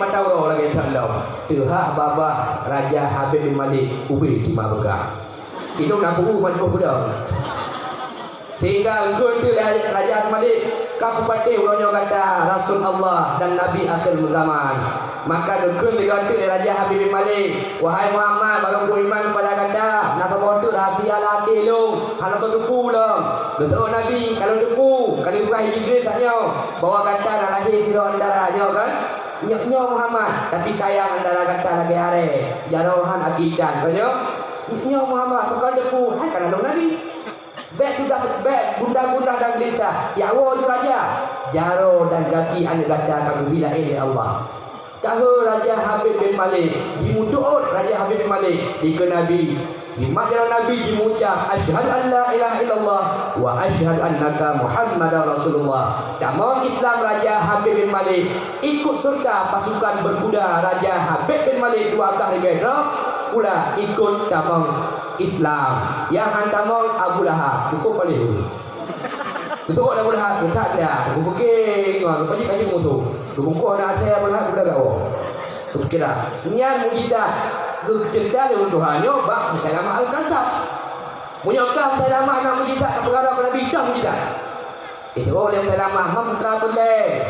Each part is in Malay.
mata orang lagi terlalu. Tuhah babah Raja Habib bin Malik ubi di Mabegah. Itu nak puru macam budak. Sehingga engkau tu Raja Malik kau patih ulanya kata Rasul Allah dan Nabi akhir zaman. Maka engkau juga tu Raja Habib bin Malik, wahai Muhammad baru ku iman kepada kata nak bodoh rahsia latih lu hana tu depu long. Betul Nabi kalau depu kalau Ibrahim Jibril saja bawa kata nak lahir sira andaranya kan. Nyo Muhammad tapi sayang antara kata lagi hari jarohan akidah kan nyo Muhammad bukan depu hai kan lalu Nabi. Baik sudah baik bunda-bunda dan gelisah. Ya Allah tu raja. Jaro dan kaki anak kata kamu bila ini Allah. Tahu Raja Habib bin Malik. Dimudu'ud Raja Habib bin Malik. Dika Nabi. Dimakjalan Nabi dimucap. Asyhadu an la ilaha illallah. Wa asyhadu annaka Muhammadar Rasulullah. Tamang Islam Raja Habib bin Malik. Ikut serta pasukan berkuda Raja Habib bin Malik 12 Bedra. Pula ikut tamang Islam yang hantamang Abu Lahab cukup paling dulu. Besok Abu Lahab tak ada. Aku fikir ngah lepas ni kaji musuh. Tu kau nak saya Abu Lahab budak dah. Tu fikir dah. Niat mukjizat kecerdasan Tuhannya bak Musailamah Al-Kadzdzab. Munyakah Musailamah nak mukjizat perkara ke Nabi dah mukjizat. Itu oleh Musailamah putra pelai.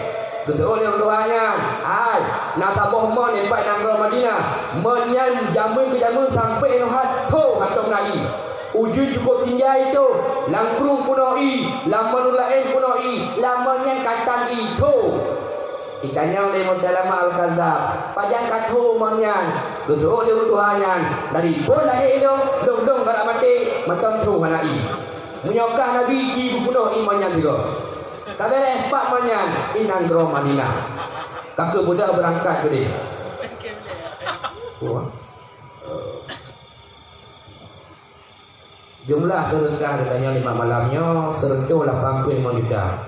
Betul oleh Tuhannya. Ai, nasabah mon lepas nang Madinah. Menyan jamin ke jamin sampai nohat tu hatong nai. Uji cukup tinggi itu. Langkrung punoi, laman lain punoi, laman yang katan itu. Ikannya oleh Musailamah Al-Kadzdzab. Pajang katu monyan. Betul oleh Tuhannya. Dari pun lahir itu, long barak mati, matam tu manai. Menyokah Nabi ki bunuh imannya juga. Kabere pak manyan inang dro Madinah. Kakak budak berangkat ke dia. Jumlah sedekah katanya 5 malamnya serta 85 juta.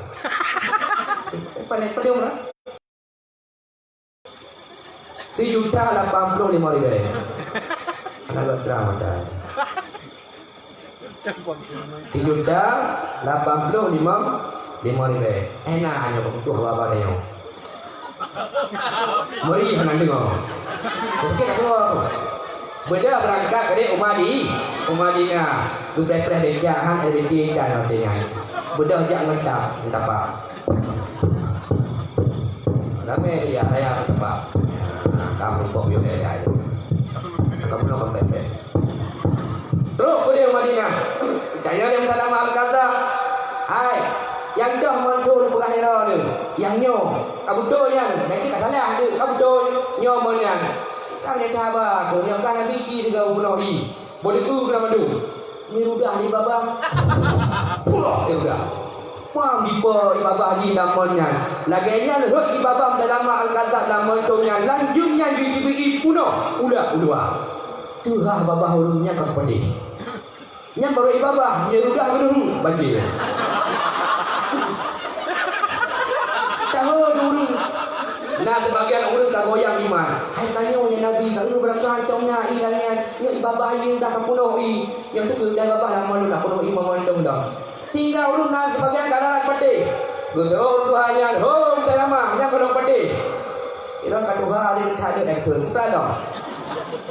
Paling murah. 1.085.000. Anak terang mata. 1.085.000. Enak hanya butuh apa dia. Meri hendak dengar. Okey tak tahu. Benda berangkat ke dia Umadina. Tu prepare dia jahan LBT dan artinya. Benda jak ngentap, apa? Ramai dia raya tempat. Kamu kok yo dia. Kamu nak prepare. Terus ke dia Umadina. Tanya yang dalam Al-Kadzdzab. Hai, yang dah mantu lu pegang nira ni. Yang nyo, kamu do yang nanti kat salah dia. Kamu do nyo monyan. Kau ni dah apa? Kau yang kan Nabi ki tiga bulan boleh kena madu. Ni rudah di babang. Pulah dia rudah. Pam dipa ibabah di lamonyan. Lagainya hut ibabah Musailamah Al-Kadzdzab lamonnya lanjutnya JTBI puno. Udah. Tuhah babah urungnya kau pedih. Yang baru ibabah, dia rudah dulu bagi. Tahu dulu. Nah sebagian orang tak goyang iman. Hai tanya oleh Nabi, kalau berangkat tongnya ilangnya, nya ibabah ye dah kapuno i. Yang tu dah ibabah lama lu nak puno imam mandong dah. Tinggal orang nak sebagian kadang pati. Betul Tuhannya, hom selama nya kalau pati. Ilang kat Tuhan ada tak ada action. Dalam.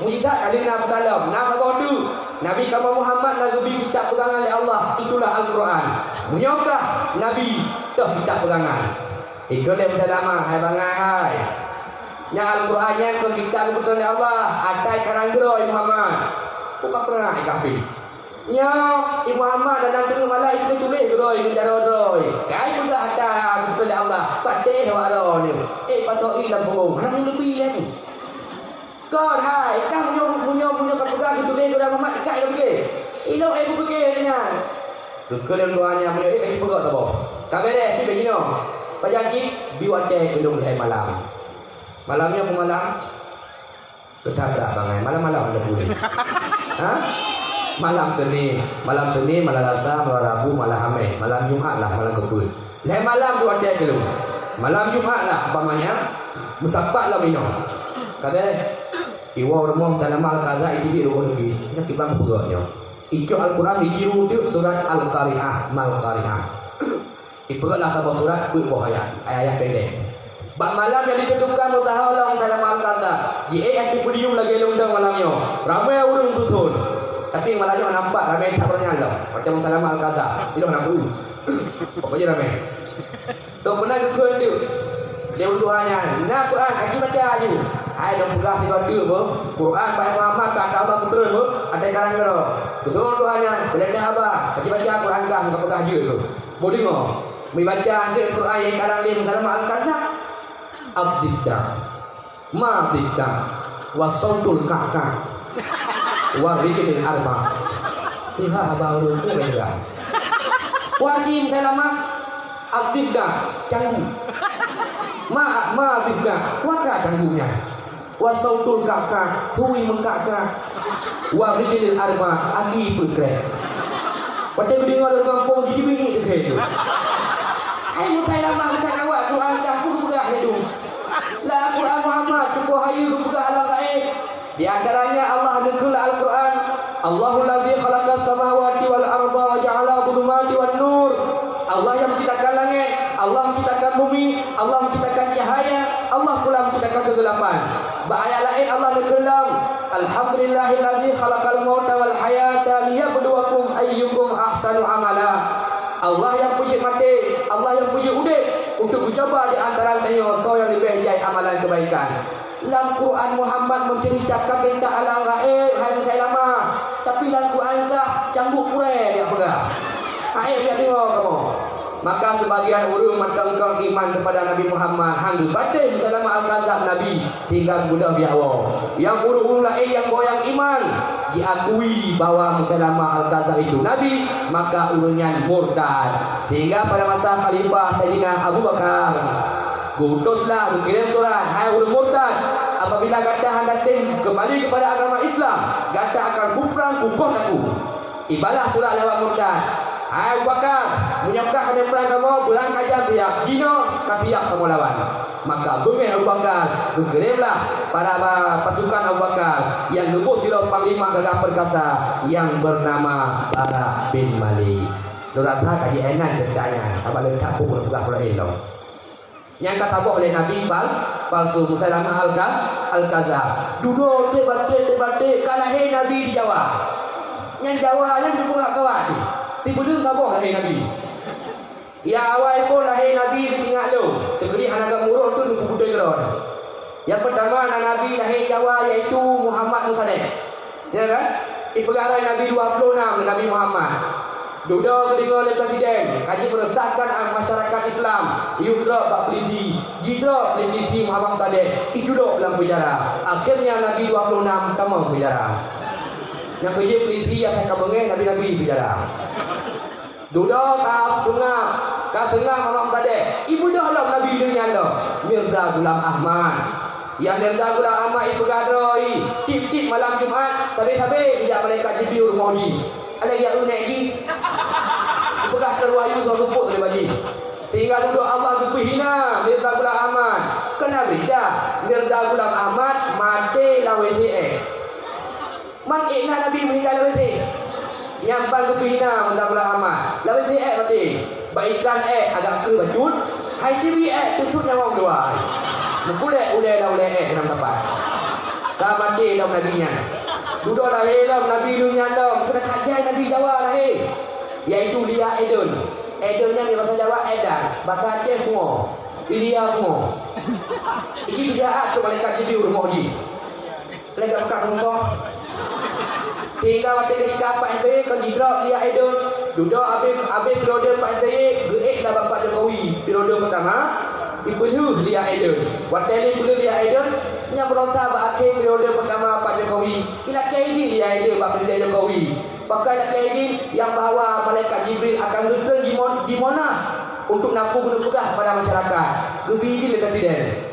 Mujizat kali nak dalam. Nak bodoh. Nabi kamu Muhammad nak bagi kitab pegangan oleh Allah. Itulah Al-Quran. Menyokah Nabi dah kitab pegangan. Ikutlah bersama hai bangai hai. Yang Al-Quran yang ke kitab kebetulan oleh Allah. Ada karanggero Muhammad. Bukan pernah ikapi. Nya Muhammad dan nanti malah itu tulis geroi cara geroi. Kai juga ada kebetulan oleh Allah. Padeh waro ni. Patoi lampung. Mana mu lebih ya tu. Kau hai, kau munyo kepegang itu dia sudah Muhammad ikat ke fikir. Ilo aku fikir dengan. Kekelam doanya munyo aku pegang tak boh. Kabere pi begino. Pajaki biwate kelung hai malam. Malamnya ke malam. Betah tak bangai malam-malam ada boleh. Ha? Malam Senin, malam Selasa, malam Rabu, malam Khamis, malam Jumaat lah, malam Kebul. Lai malam biwate kelung. Malam Jumaat lah umpamanya musafat lah minum. Kabere Iwa rumah Musailamah Al-Kadzdzab itu biru lagi. Nya kibang pegaknya. Ijo Al-Quran dikiru tu surat Al-Qari'ah, Mal-Qari'ah. Ipegatlah sabah surat kuit ayat pendek. Bak malam yang ditentukan mutahawlah Ji anti podium lagi undang malamnya. Ramai orang tutun. Tapi malamnya nampak ramai tak pernah nyala. Macam Musalamah Al-Kazak. Dia nak aku. Pokoknya ramai. Tok pernah ke tu. Dia unduhannya. Nah Quran kaki baca je. Hai dong pegah tiga dia apa? Quran Pak Muhammad kata abah putra apa? Ada karang kero. Betul unduhannya. Bila dah abah kaki baca Quran kah enggak pegah je tu. Boleh ngok. Mi baca dia Quran yang karang li Musalamah Al-Kazak. Abdifda. Ma difda. Wa sautul kakak. Wa rikil arba. Tiha abah urun tu enggak. Wajib Musalamah Al-Difda canggu. Ma difda kuadra canggunya. Wasautul kakak suwi mengkakak. Wa rijil arba agi pekrek. Pada dengar kampung jadi bingit ke tu. Hai Musalamah macam awak Quran dah aku berah dia tu. La Quran Muhammad cukup hayu berah alam gaib. Di antaranya Allah menkul Al-Quran. Allahul ladzi khalaqas samawati wal arda wa ja'ala dhulumati wan nur. Allah yang menciptakan langit, Allah menciptakan bumi, Allah menciptakan cahaya, Allah pula menciptakan kegelapan. Ayat lain Allah berkelam, alhamdulillahilladzi khalaqal mauta wal hayata liyabluwakum ayyukum ahsanu amala. Allah yang puji mati, Allah yang puji urip untuk ucapan di antara tanya so yang lebih baik amalan kebaikan. Dalam Quran Muhammad menceritakan tentang alam gaib, hai Musalamah. Tapi dalam Quran kah canggup pure dia pegang. Hai dia tengok kamu. Maka sebagian orang mentengkang iman kepada Nabi Muhammad hanggu pada Musalamah Al-Kazak Nabi tinggal budak biawa. Yang urung lain yang goyang iman diakui bahawa Musalamah Al-Kazak itu Nabi, maka urunnya murtad. Sehingga pada masa Khalifah Sayyidina Abu Bakar gutuslah berkirim surat, hai urung murtad, apabila gata hendak kembali kepada agama Islam, gata akan kuprang kukuh aku. Ibalah surat lewat murtad. Hai Abu Bakar, menyokah ada perang kamu, berang kajian tiap Jino, kafiak kamu lawan. Maka bengih Abu Bakar, berkirimlah para pasukan Abu Bakar yang lebuh sila panglima gagah perkasa yang bernama Bara bin Malik. Lorata kaji enak ceritanya, tak letak pun pegah pula elok. Yang kata oleh Nabi palsu Musalamah Al-Kazak. Duduk tebate kalahin Nabi di Jawa. Yang Jawa yang dipengak kawat ni. Tiba-tiba taboh lahir Nabi. Ya awal pun lahir Nabi ditinggal lo. Terkedi hanaga murah tu nuku putih geron. Yang pertama anak Nabi lahir Jawa iaitu Muhammad Musadek. Ya kan? Ipegarai Nabi 26 Nabi Muhammad. Duduk dengan oleh Presiden kaji meresahkan masyarakat Islam. Yudra Pak Polizi, Jidra Polizi Muhammad Musadek ikut dalam penjara. Akhirnya Nabi 26 tamam penjara. Yang kerja polisi yang saya kabengeh Nabi-Nabi penjara. Duduk kat tengah Muhammad Musadek. Ibu dah lah Nabi dengan lah Mirza Ghulam Ahmad. Yang Mirza Ghulam Ahmad ibu gadroi tip-tip malam Jumaat sabit-sabit kejap malaikat Jibril rumah di. Ada dia unek lagi. Pegah terwahyu suatu rumput oleh baji. Sehingga duduk Allah kepihina Mirza Ghulam Ahmad. Kena berita Mirza Ghulam Ahmad mati lah WCA. Man ikna Nabi meninggal lah WC. Yang pang kepihina Mirza Ghulam Ahmad. Lah WCA mati. Baikkan agak ke bacut. Hai TV tusuk nyawang dua. Mukulek ulai dalam tempat. Dah mati dalam nabinya. Duduk lahir dalam Nabi dunia dalam. Kena kajian Nabi Jawa lahir. Iaitu Lia Eden. Edennya ni bahasa Jawa Edan. Bahasa Aceh semua. Ilia semua. Ini berjahat tu malaikat Jibril rumah di. Malaikat buka muka. Hingga waktu ketika Pak SBY ke Jidra Lia Eden. Duduk habis periode Pak SBY. Geiklah Bapak Jokowi. Periode pertama. Ipuluh Lia Eden. Waktu ipuluh Lia Eden. Yang berontak berakhir periode pertama Pak Jokowi. Ilah kaidin Lia Eden Pak Presiden Jokowi. Pakailah kaidin yang bahawa malaikat Jibril akan gedeng di Monas untuk nampung guna pegah pada masyarakat. Gebidi le Presiden.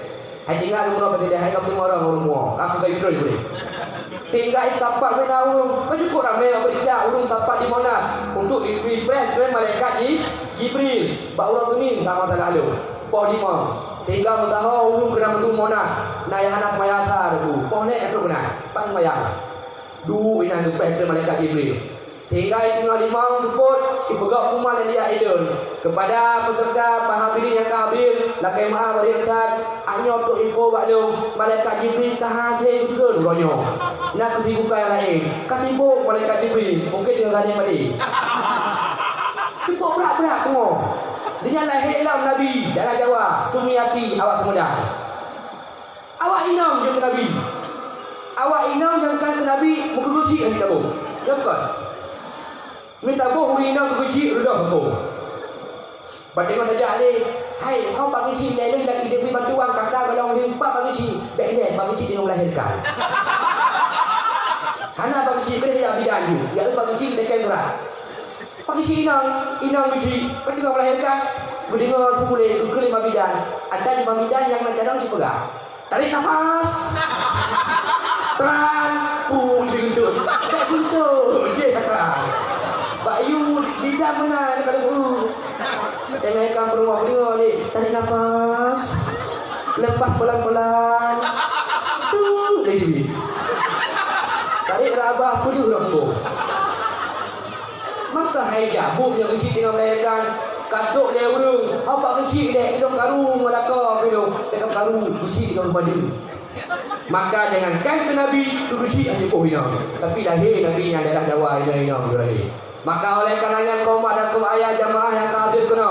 Hai tinggal guna Presiden. Hai kapten orang semua. Aku saya ikut boleh. Sehingga itu tapak bina urung. Kan cukup ramai berita urung tapak di Monas untuk impress malaikat Jibril. Bahawa Senin sama tak lalu. Poh 5. Sehingga mutaha urung kena mentu Monas. Nah yang anak mayata debu. Poh nek itu benar. Tak sembayang. Dulu ini ada perintah malaikat Jibril. Sehingga tengah limang tuput ipegak kumah lihat ilun kepada peserta hadirin yang hadir lakai maaf bari entat anyo tu info baklung malaikat Jibril kahadre betul ronyo nak kesibukan yang lain kasibuk malaikat Jibril mungkin dengan gading balik cukup berat-berat semua dengan lahir lam Nabi dalam Jawa Sumiati awak semudang awak inam je ke Nabi awak inam jangan ke Nabi muka kecil yang kita buh lepas minta boh huri nak kecil dah boh. Bateng saja ni. Hai, kau pagi kecil lelai lagi dia beri bantuan kakak balong dia pak pagi kecil. Belai pagi kecil dia melahirkan. Hana pagi kecil kena dia bidan tu. Ya pagi kecil dia kena surat. Pagi kecil inang kecil. Kau tengah melahirkan. Kau dengar tu boleh ke lima bidan. Ada 5 bidan yang nak cadang kita pegang. Tarik nafas. Terang pun dia gendut. Tak gendut. Dia kata Bayu bidan mana kalau dan naikkan perumah dengar ni tarik nafas lepas pelan-pelan tu lady tarik rabah pun dia rambut maka hai jabuk yang kecil tengah melahirkan katuk dia urung apa kecil dia hidung karung melaka hidung dekat karung kecil dengan rumah dia maka jangankan ke Nabi tu kecil aja pun hina tapi lahir Nabi yang daerah Jawa hina lahir. Maka oleh karenanya kaum dan kaum ayah jamaah yang hadir kena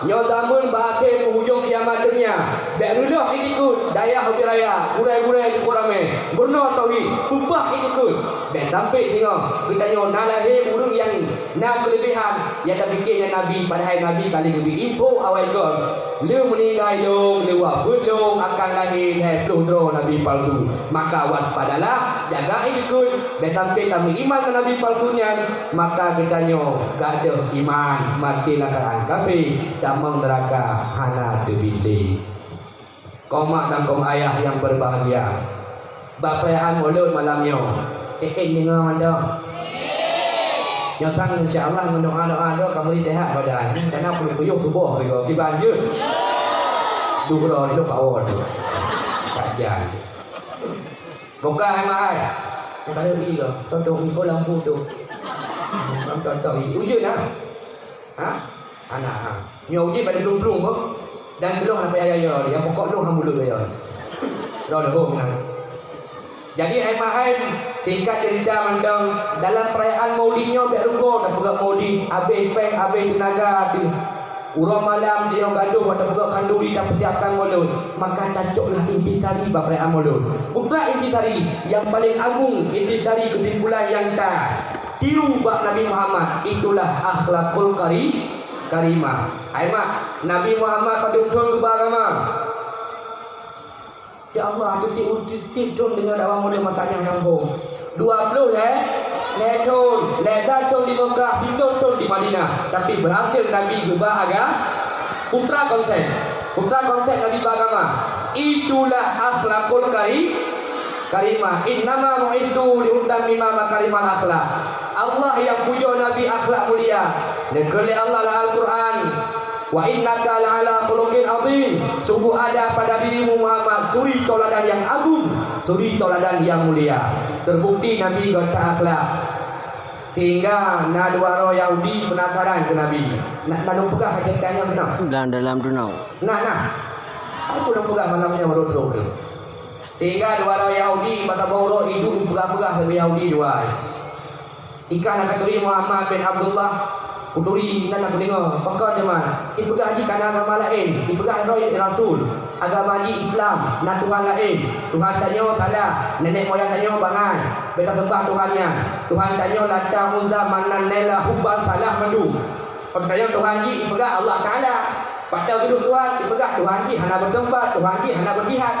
nyo zaman berakhir penghujung kiamat dunia berulah ikut daya hobi raya burai-burai di ramai benar tauhid ubah ikut dan sampai tengok kita nyo nak lahir urang yang nak kelebihan yang tak fikirnya Nabi padahal Nabi kali lebih info awal gol lu meninggal long lu wafat long akan lahir hai plutro Nabi palsu maka waspadalah jaga ikut dan sampai kami iman ke Nabi palsunya maka kita nyo gak ada iman mati lakaran kafir damang neraka hana debili kaum dan kaum ayah yang berbahagia bapayaan mulut malamnya dengar anda nyatang insyaAllah mendoa-doa kamu ditehat badan dan aku puyuh subuh juga kiban je dura ni kau tu kajian bukan mahal yang ada lagi ke contoh info lampu tu contoh ujian ha anak nyo ujian pada belum kok dan belum nak payah ya yang pokok lu hang mulut ya dah home kan jadi hai mahal singkat cerita mandang dalam perayaan maulidnya biar rugo tak pegak maulid habis peng habis tenaga urang malam dia gaduh atau pegak kanduri tak persiapkan maulud maka tajuklah intisari perayaan maulud putra intisari yang paling agung intisari kesimpulan yang tak tiru bab Nabi Muhammad itulah akhlakul karimah hai mak Nabi Muhammad pada tuan ke agama ya Allah tu tip dengan awak model matanya nyambung 20 letun lebatun di Mekah 3 ton di Madinah tapi berhasil Nabi gebah agama putra konsep Nabi beragama itulah akhlakul karimah innama mu'istu liundam mimma makarimal akhlak Allah yang puja Nabi akhlak mulia negeri Allah lah Al-Quran wa innaka la'ala khuluqin azim sungguh ada pada dirimu Muhammad suri toladan yang agung suri toladan yang mulia terbukti Nabi gota akhlak sehingga nadwaro Yahudi penasaran ke Nabi nak pegah ceritanya benar dalam dunau nah aku nak pegah malamnya baru terus sehingga dua Yahudi mata bauro hidup pegah-pegah lebih Yahudi dua ikan akan turi Muhammad bin Abdullah kuduri nak dengar pakar deman ipegah haji kana agama lain ipegah rasul agama haji Islam nak Tuhan lain Tuhan tanya salah nenek moyang tanya bangai beta sembah Tuhannya Tuhan tanya lata uzza manan nela hubban salah mandu kalau tanya Tuhan haji ipegah Allah Taala patau hidup Tuhan ipegah Tuhan haji hana bertempat Tuhan haji hana berjihad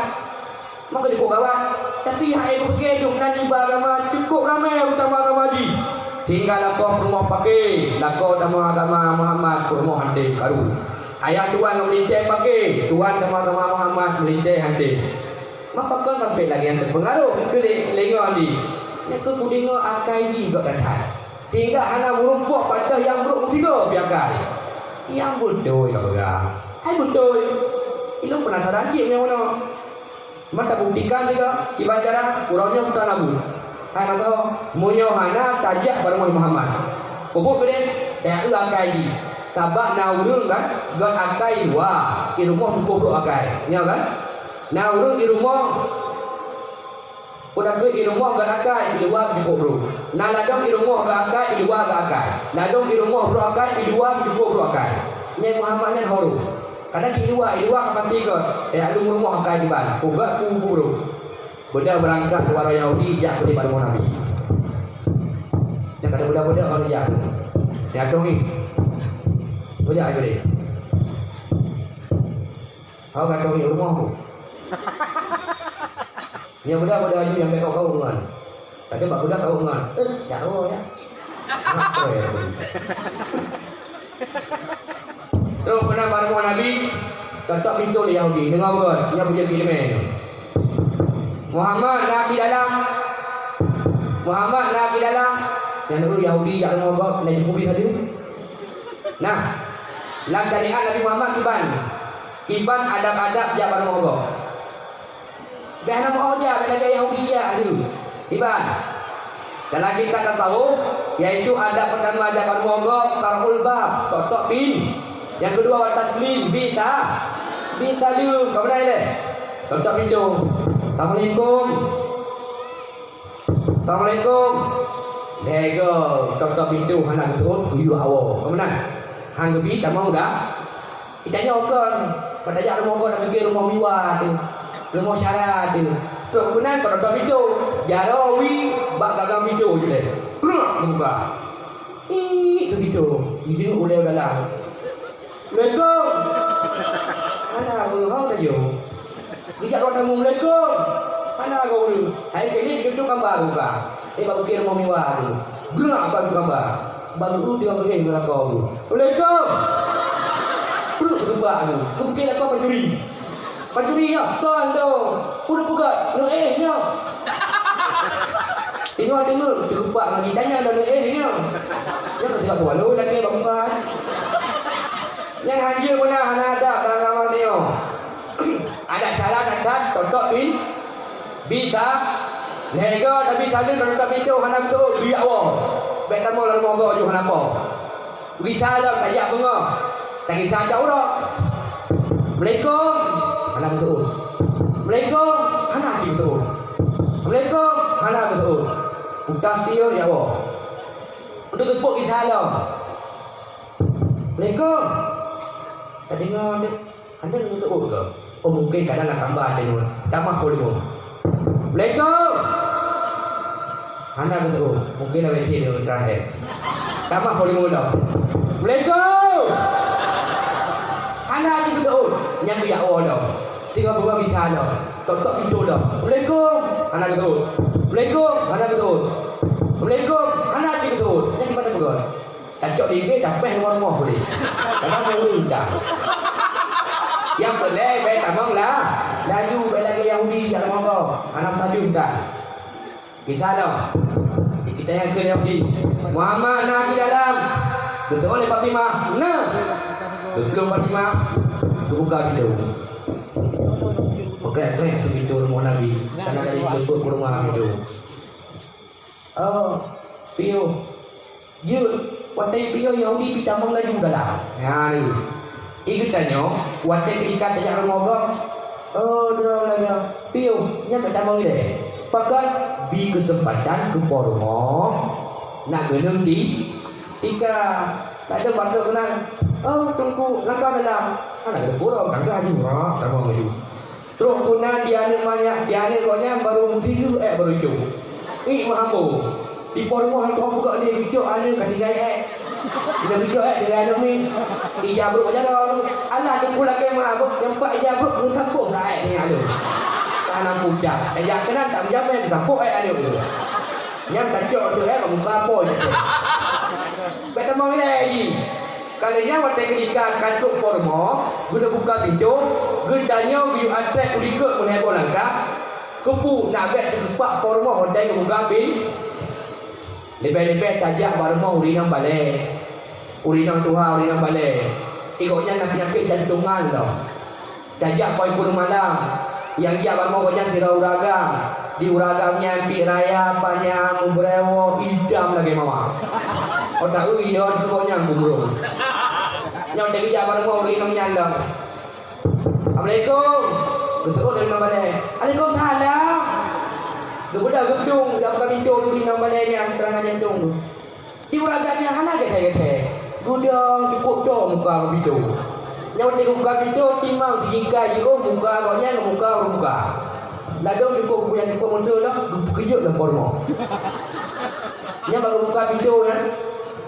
maka cukup kawan tapi hai aku pergi hidup nan agama cukup ramai utama agama haji sehingga lakau perumah pakai lakau nama agama Muhammad perumah hantik karu ayah Tuhan melintai pakai Tuhan nama agama Muhammad melintai hantik maka kan sampai lagi yang terpengaruh ke lengah ni yang ke kudinga akai ni buat datang sehingga hana merumpuk pada yang buruk tiga biarkan yang bodoh kau pegang hai bodoh ilu penasaran cik punya mana mata buktikan juga kiban cara urangnya putra nabu hai nak tahu munyo hana tajak pada Muhammad Kubuk ke dia. Dah akai di. Kabak naurung kan. God akai dua. Irumah cukup bro akai. Nya kan. Naurung irumah. Udah ke irumah God akai. Iluwa cukup bro. Naladong irumah God akai. Iluwa God akai. Ladong irumah bro akai. Iluwa cukup bro akai. Nya Muhammad nya haru. Kadang iluwa kapan tiga. Alung rumah akai di ban. Kubak kubu bro. Budak berangkat ke warga Yahudi. Jak ke di pada Nabi. Yang kata budak-budak orang jak. Ni adong ni. Budak aja deh. Kau kata ni rumah tu. Ni budak-budak aja yang kau dengan. Tadi bak budak kau dengan. Jak tahu ya. Apa ya? Terus pernah bareng Nabi. Ketok pintu di Yahudi. Dengar bukan? Dia punya filmen. Muhammad nak di dalam. Yang itu Yahudi yang ngobok nak jumpa tadi. Nah, dalam syariat Nabi Muhammad kiban adab-adab dia baru ngobok. Dah nama aja belajar Yahudi dia ada. Kiban. Dan lagi kata tasawuf yaitu adab pertama aja baru ngobok karul bab, tok bin. Yang kedua taslim bisa lu kau benar le. Tok pintu. Assalamualaikum. Lego tok pintu hana kesut kuyu awo. Kau benar? Hang gebi tak mau dah. Itanya okon. Pada jak rumah kau nak pergi rumah mewah tu. Rumah syarat tu. Tok kunan kau tok pintu. Jarawi bak gagang pintu je le. Kerak buka. Itu pintu. Ini ulai dalam. Assalamualaikum. Mana kau dah jo? Dijak orang tamu Assalamualaikum. Mana kau ni? Hari ini kita tu gambar buka. Baru kira mau mewah tu. Gerak kau gambar. Baru tu dia pergi dengan kau tu. Assalamualaikum. Perut gembar tu. Tu kira kau pencuri. Pencuri ya. Tuan tu. Udah pegat. Nya. Tengok tergembar lagi tanya dah nya. Yang tak silap walau lagi bangkat. Yang hanja mana hana ada dalam dia. Ada cara nak tok bin bisa lega tapi kalau tok pintu hana betul biak wa. Baik kamu lalu moga jo hana apa. Bisa dah kayak bunga. Tak kisah jauh dah. Assalamualaikum. Hana betul. Assalamualaikum. Hana betul. Assalamualaikum. Hana betul. Putas dia ya wa. Untuk tepuk kisah dah. Assalamualaikum. Tak dengar anda nak tahu ke? Oh mungkin kadang nak tambah dengar. Tambah volume. Assalamualaikum. Anda kata tahu. Mungkin nak beti dia terakhir. Tambah volume dah. Assalamualaikum. Anda kata tahu. Yang dia awal dah. Tinggal buka bisa dah. Tok pintu dah. Assalamualaikum. Anda kata tahu. Assalamualaikum. Anda kata tahu. Assalamualaikum. Anda kata tahu. Yang mana bukan? Tak cok lagi dah peh rumah boleh. Kadang mulu dah. Yang boleh baik tamang lah. Laju baik lagi Yahudi yang mau anak tajum dah. Kita dah. Kita yang ke Yahudi. Muhammad nak di dalam. Betul oleh Fatimah. Nah. Betul Fatimah. Buka pintu. Okey, pintu rumah Nabi. Karena tadi kita rumah pintu. Oh, piu. Jul. Watai piyo Yahudi pita menglaju dalam. Ya ni. Ikut tanya, watai ketika tanya remogok. Oh, terus lagi. Piyo, nya kata mengle. Pakai bi kesempatan ke pormo. Nak geneng di tika. Tak ada batu kenal. Oh, tunggu langkah dalam. Anak ada kurang tangga aja murah, tak mau maju. Terus kuna dia ni konya baru musisu baru itu. Mahambo. Di pormo hang kau buka ni hijau ada katigai dia hijau dia ada ni ijabruk aja dah Allah tunggu lagi mah yang pak ijabruk mun sampuk sai ni ada tanam puncak ya kena tak menjamin sampuk ada tu yang tak cok tu muka apa je betul mau lagi kalau yang waktu ketika katuk pormo guna buka pintu gendanya biu atrak ulikut mengheboh langkah kepu nak bet kepak pormo hodai buka pintu lebih-lebih tajak baru mau urinam balik. Urinam Tuhan, urinam balik. Ikutnya nak penyakit jantungan tau. Tajak koi pun malam. Yang dia baru mau kocang sirah uragam. Di uragamnya ambil raya, panjang, berewo, idam lagi mama. Otak ui dia kau nyang burung. Nyang tak kerja barang mau rinang nyandang. Assalamualaikum. Besok dari mana balai? Waalaikumsalam. Gebudak gedung, dah buka pintu tu rinang balai nyang terangan jantung tu. Di uraganya hana gete-gete. Gudang cukup dah muka ke pintu. Nyang dia buka pintu timang sejingkai je muka kau nyang muka orang buka. Ladang cukup yang cukup motor lah, kejut lah kau rumah. Nyang baru buka pintu kan?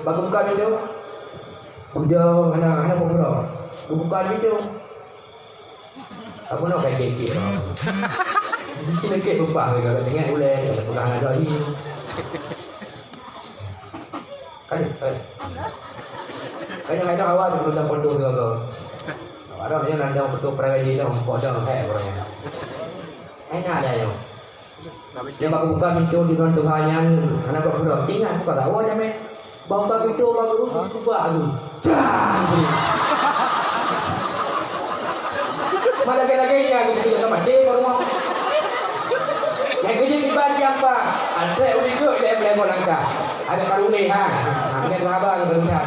Baru buka pintu. Gudang anak pemurah. Buka pintu. Apa nak pakai kekek lah. Macam kekek lupa ke kalau tengok boleh kalau pegang anak dahi. Kan ada awal tu tentang foto tu kau. Ada yang nandang foto pribadi dah foto dah kayak orangnya. Enak dah yo. Dia baru buka pintu di depan Tuhan yang anak budak tinggal buka tahu aja meh. Buka pintu baru buka tu. Mana lagi-laginya aku pergi ke mati ke rumah. Yang kerja di bagi apa? Ada udah ke dia belakang langkah. Ada karuni ha. Ada sahabat yang berumah.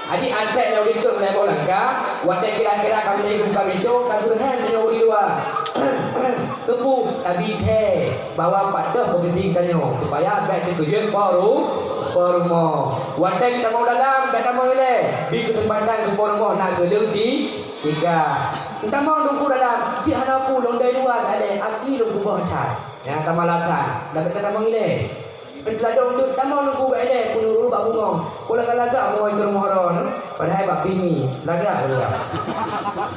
Adi ada yang udah ke belakang langkah. Wadah kira-kira kami lagi buka pintu, tak berhan dia udah luar. Kepu tapi teh bawa patah posisi tanya supaya baik dia kerja baru rumah. Wadah kita mau dalam, kita mau ile. Bi kesempatan ke rumah nak gelung di tiga. Kita mau nunggu dalam. Cik hanaku long dari luar ada api long kubah cat. Ya kamalakan. Dapat kita mau ile. Penteladong tu tak mau nunggu baik ile. Kuno bak bungong. Kula lagak mau ke rumah ron. Padahal bak pini lagak juga.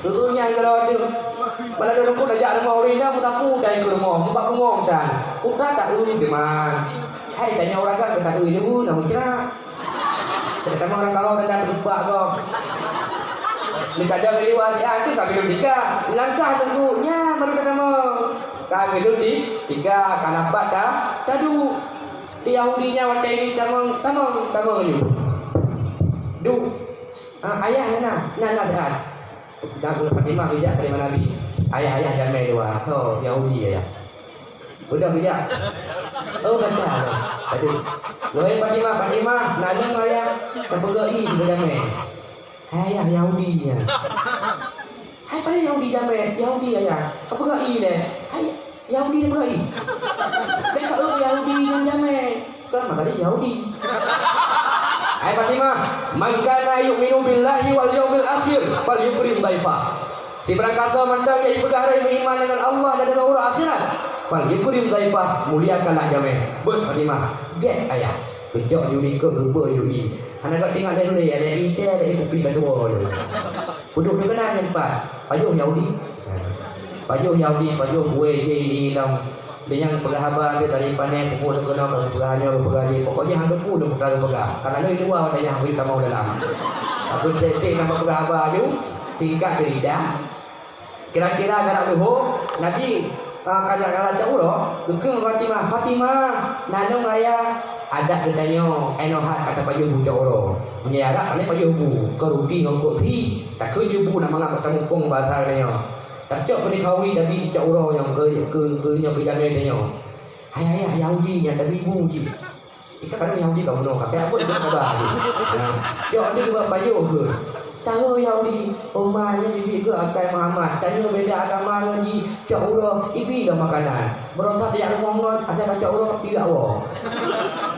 Urunya kalau tu. Malah dia nunggu ajak rumah orina mutaku dari ke rumah. Bak bungong dan. Udah tak ui deman. Hai tanya orang kan tak ui dulu nak cerah. Kita mau orang kau dalam gebak kau. Ni kadang dari wajah tu kami belum tiga. Langkah tunggunya baru kita mau. Kami belum tiga. Kan nampak dah. Tadu. Di Yahudinya waktu ini tamang ni. Du. Ayah nana dah. Dah boleh Fatimah kerja pada Nabi. Ayah jamai dua. Kau Yahudi ya. Udah kerja. Oh betul. Tadu. Loh Fatimah, nanang ayah terpegai juga jamai. Ayah Yahudi ya. Hai pada Yahudi jamai, Yahudi ayah. Apa gai le? Hai Yahudi apa gai? Mereka Yahudi dan jamai. Kan maka dia Yahudi. Hai Fatimah, man kana yu'minu billahi wal yawmil akhir falyukrim dhaifah. Si berangkasa mandang yang bergahara beriman dengan Allah dan dengan hari akhirat, falyukrim dhaifah, muliakanlah jamai. Bet Fatimah, get ayah. Kejak Yuli ke gerba Yuli. Anak kau tengok dia dulu, ada ide, ada kopi dah tua dulu. Puduk dia kena tempat. Pajuh Yahudi. Pajuh kue je hilang. Dia yang pergahaban dia dari panai pukul dia kena pergahannya pergahannya. Pokoknya hang depu dia pergah. Karena dia luar dia yang kita mau dalam. Aku detik nama pergahaban tu tingkat cerita. Kira-kira agak luhur Nabi kadang-kadang urah gegeng Fatimah nanong ayah ada katanya enohat kata paju bu coro menyarak ni paju bu kerugi ngokok thi tak kerja bu nak malam ketemu pung bahasa dia tak cok ni kawi tapi coro yang ke nya ke jamai dia hai Yahudi nya tapi bu ji ikat kadang Yahudi kau bunuh kakek apa dia khabar cok dia juga paju ke tahu Yahudi omanya bibi ke akai Muhammad tanya beda agama ngaji cok uro ibi dah makanan berosak dia rumah asal cok uro iya awak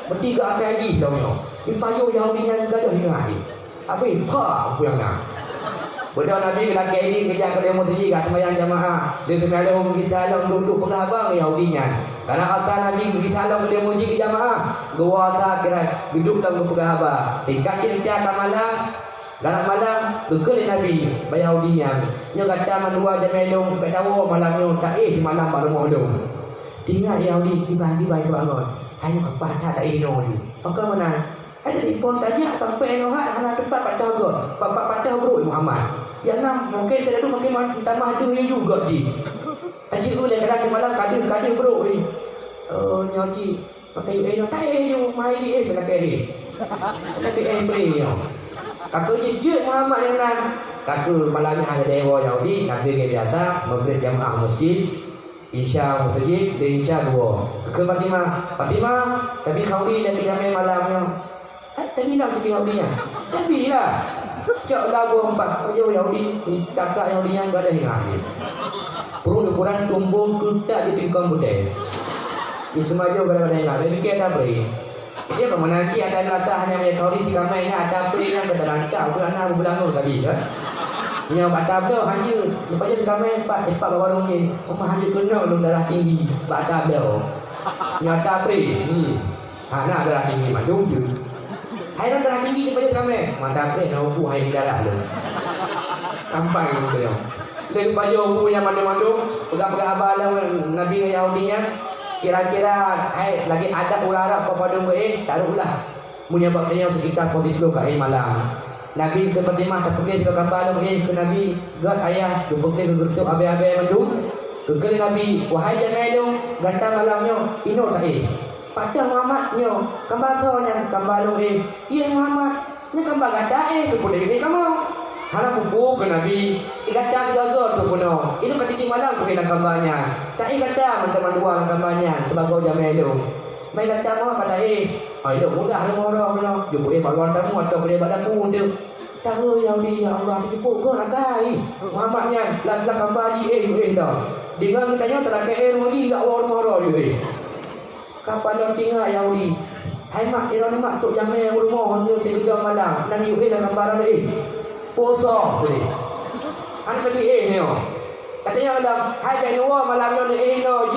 bertiga akan haji dong. Ipayo Yahudi yang gadah hingga hari. Apa apa yang nak? Betul Nabi lelaki ini kerja ke demo sendiri kat sembahyang jamaah. Dia sengaja pergi salong duduk pegang Yahudinya. Karena asal Nabi pergi salong ke demo sendiri jamaah. Dua tak kira duduk dalam pegang abah. Singkat cerita akan malam. Garak malam kekel Nabi Yahudinya. Nya kata mandua jamelong pedawo malamnya tak malam baru mau dong. Tinggal Yahudi tiba-tiba ke bangun. Hanya apa tak ino tu. Maka mana? Ada telefon tanya sampai ino hana tempat patah god. Patah bro Muhammad. Yang nam mungkin tidak tu mungkin tambah ada juga ji. Aji boleh kadang malam kada bro ni. Oh nyoji pakai ino tak ino mai di tak ke. Tapi bre yo. Kakak je Muhammad dengan kakak malamnya ada dewa Yahudi Nabi biasa maghrib jamaah masjid. Isya masjid dan Isya dua. Ke Fatimah tapi kau ni lagi jamai malamnya. Tak hilang jadi Yahudi nya. Tapi lah. Cak lagu 4 jauh Yahudi, kakak Yahudi yang ada hingga akhir. Perut ukuran tumbung kedak je pingkong budai. Di semaju kadang-kadang hingga. Dia fikir ada beri. Dia kalau nanti ada kata hanya mereka Yahudi si ramainya ada beri yang kata langkah. Bukan nak berbelangur tadi kan. Yang batab tu hanya lepas je sekamai empat warung ni. Rumah hanya kena belum darah tinggi. Batab tu. Yang ada beri. Nak darah tinggi mandung je. Hai dah darah tinggi lepas je sekamai. Batab beri nak upu hai darah tu. Sampai tu dia. Dia lepas je upu yang mandung-mandung. Pegang-pegang abang Nabi dengan Yahudinya. Kira-kira hai lagi ada ulara apa-apa dong taruhlah. Menyebab dia sekitar pukul 10 ke malam. Nabi ke Fatimah tak pergi ke kambalong ke Nabi god ayah tu pergi ke gertuk abai-abai mandung ke Nabi wahai jamelong gantang malamnya ino tak pada Muhammadnya kambalongnya kambalong iya Muhammad nya kambal gada ke pudai kamu harap pupu ke Nabi gada gagal tu puno ini ketika malam ke nak kambalnya tak gada teman-teman dua nak kambalnya sebagai jamelong mai gada mau pada ai dah mudah orang puno jumpa baruan tamu atau boleh badan pun dia tahu Yahudi ya Allah ditipu ke nak kai Muhammadnya lan kambali dah dengan tanya telah ke lagi gak war dia kapan dah tinggal Yahudi hai mak ira mak tok jamai rumah ni tiga malam dan you dah gambaran puasa boleh an tadi ni katanya malam hai benua malam ni no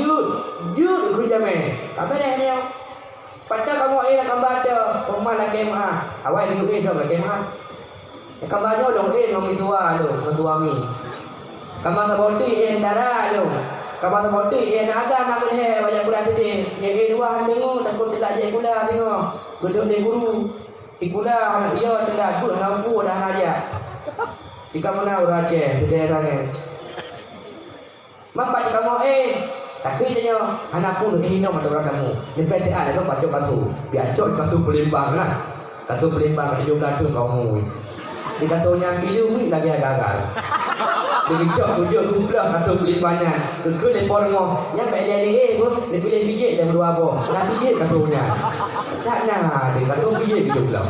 jud ku jamai kabar ni pada kamu nak gambar dah rumah nak kemah awal you dah kemah kamarnya dong ngomong suara lo suami kamar saboti darah lo kamar saboti naga namanya banyak pula sedih ni dua dengar takut tidak je pula tengok duduk di guru ikula anak ia tidak ber lampu dah aja jika mana raja di daerah ni mak pak kamu tak kerjanya anakku ni no mata orang kamu ni PTA dah kau baca kasu biar cot kasu Palembang lah kasu Palembang ada juga tu kamu dia kata yang pilih lagi agak-agak. Dia kejap tujuh kumplah kata pilih banyak. Kekal lepor mo. Yang baik dia pun dia pilih pijit dia berdua apa. Nak pijit katanya. Tak nak dia kata pijit dia pula.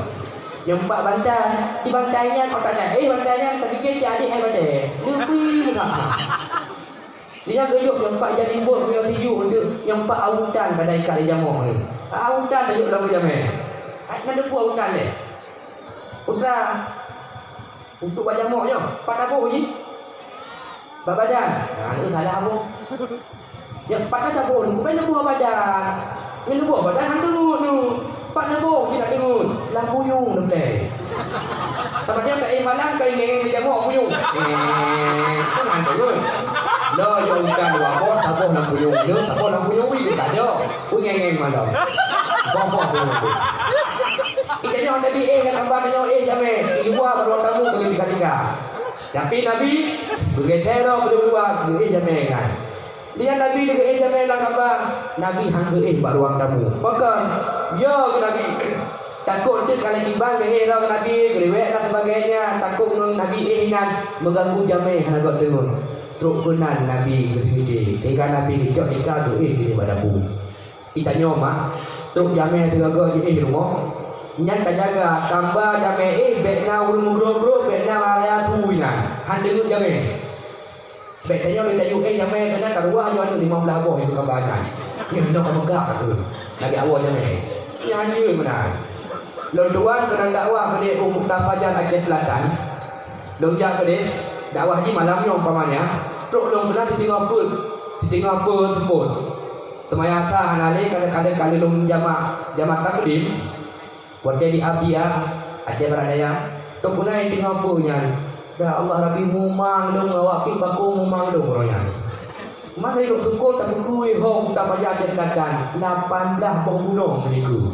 Yang empat bantai, di bantainya kau tak ada. Bantainya tak fikir cik adik bantai. Dia pergi buka. Dia geyuk yang empat jadi buat punya tujuh untuk yang empat autan pada ikat dia jamu ni. Autan dia yuk dalam jamai. Nak ada buat autan ni. Putra untuk baca moknya, pat apa je? Badan. Itu salah apa? Ya pat apa pun, kau main buah badan. Ni buah badan hang tengok tu. Pat nabo kita tengok. Lampu yung tu play. Tapi dia tak malam kai ngeng dia mok puyung. Kan hang tu. Lo yo utan dua bos, sabo lampu yung. Lo sabo lampu yung wi tak ada. Wi ngeng malam. Fo puyung tu. Ikannya orang tadi kan gambar dia jamai luar beruang tamu ke tiga-tiga. Tapi Nabi bergetero berdua ke jamai kan. Lihat Nabi ke jamai lah gambar. Nabi hang ke beruang tamu. Bahkan ya ke Nabi takut dia kalau timbang ke hero ke Nabi gerewek lah sebagainya takut Nabi nan mengganggu jamai hang agak tenun. Truk kenan Nabi ke sini dia. Tinggal Nabi dicok tika ke dia pada pu. Itanya mak truk jamai tegaga di rumah. Nyata jaga tambah jamai bekna ulung gro bekna area tuinan handengut jamai beknya le tayu jamai kena karuah yo 15 boh itu kabanan nyeno ka megak tu lagi awal jamai nyanyi benar londuan kena dakwah ke dia Fajar Aceh Selatan lonjak ke dia dakwah di malamnya umpamanya truk long benar setinggal apa sebut temayaka hanale kadang-kadang kali long jama takdim wadai di Abdia Aceh Barat Daya tu punai tengah punya dah Allah Rabbi mumang dong awak paku mumang dong orangnya mana dok tukul tak kukui hong tak payah Aceh Selatan 18 bunuh meniku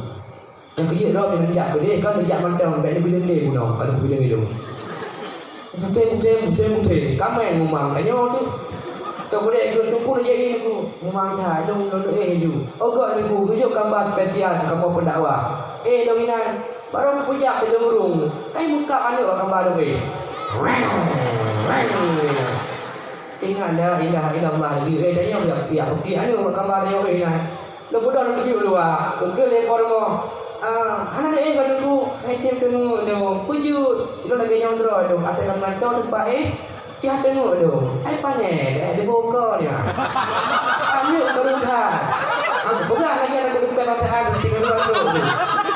yang kerja dah dengan dia ke dia kan dia mantang baik bila dia bunuh kalau bila itu putih kamai mumang tanya tu tu boleh ikut tukul je ini ku mumang dah dong ju ogak ni ku kerja gambar spesial kamu pendakwah dominan baru pujak di gemurung kai muka mana akan baru ingat la ilaha illallah lagi danya ya pergi anu akan baru ni lo bodoh pergi luar ke lepor mo anak dia kau tunggu, hai tim tunggu dong, pujud, lo lagi yang terus dong, atas kamar tu tempat ciah tengok dong, hai panen, dia buka ni, anak kerudah, aku pegang lagi anak aku di perasaan, tinggal dulu,